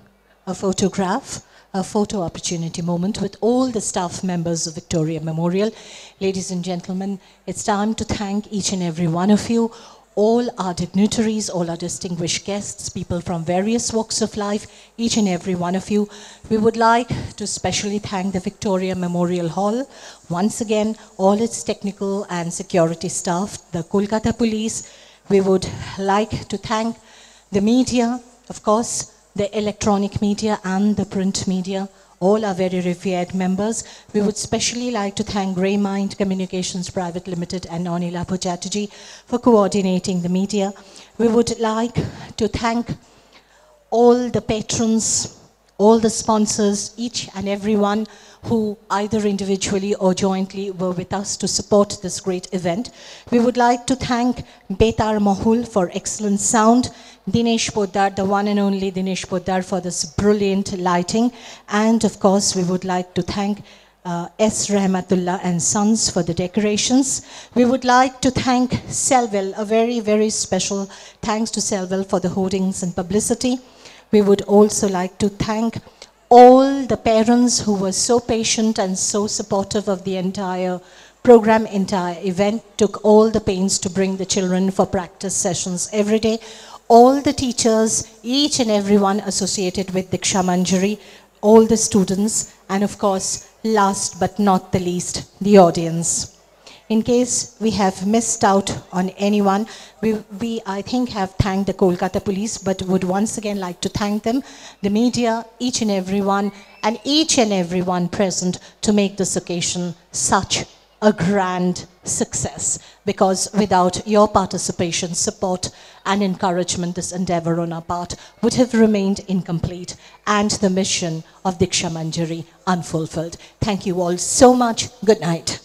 a photograph, a photo opportunity moment with all the staff members of Victoria Memorial. Ladies and gentlemen, it's time to thank each and every one of you, all our dignitaries, all our distinguished guests, people from various walks of life, each and every one of you. We would like to specially thank the Victoria Memorial Hall, once again, all its technical and security staff, the Kolkata Police. We would like to thank the media, of course, the electronic media and the print media, all our very revered members. We would specially like to thank Grey Mind Communications Private Limited and Anila Chatterjee for coordinating the media. We would like to thank all the patrons, all the sponsors, each and everyone who either individually or jointly were with us to support this great event. We would like to thank Betar Mahul for excellent sound, Dinesh Poddar, the one and only Dinesh Poddar, for this brilliant lighting, and of course we would like to thank S. Rahmatullah and Sons for the decorations. We would like to thank Selwell, a very, very special thanks to Selwell for the hoardings and publicity. We would also like to thank all the parents who were so patient and so supportive of the entire program, entire event, took all the pains to bring the children for practice sessions every day. All the teachers, each and everyone associated with Diksha Manjari, all the students, and of course, last but not the least, the audience. In case we have missed out on anyone, we I think have thanked the Kolkata Police, but would once again like to thank them, the media, each and everyone present to make this occasion such a grand success. Because without your participation, support and encouragement, this endeavor on our part would have remained incomplete and the mission of Diksha Manjari unfulfilled. Thank you all so much. Good night.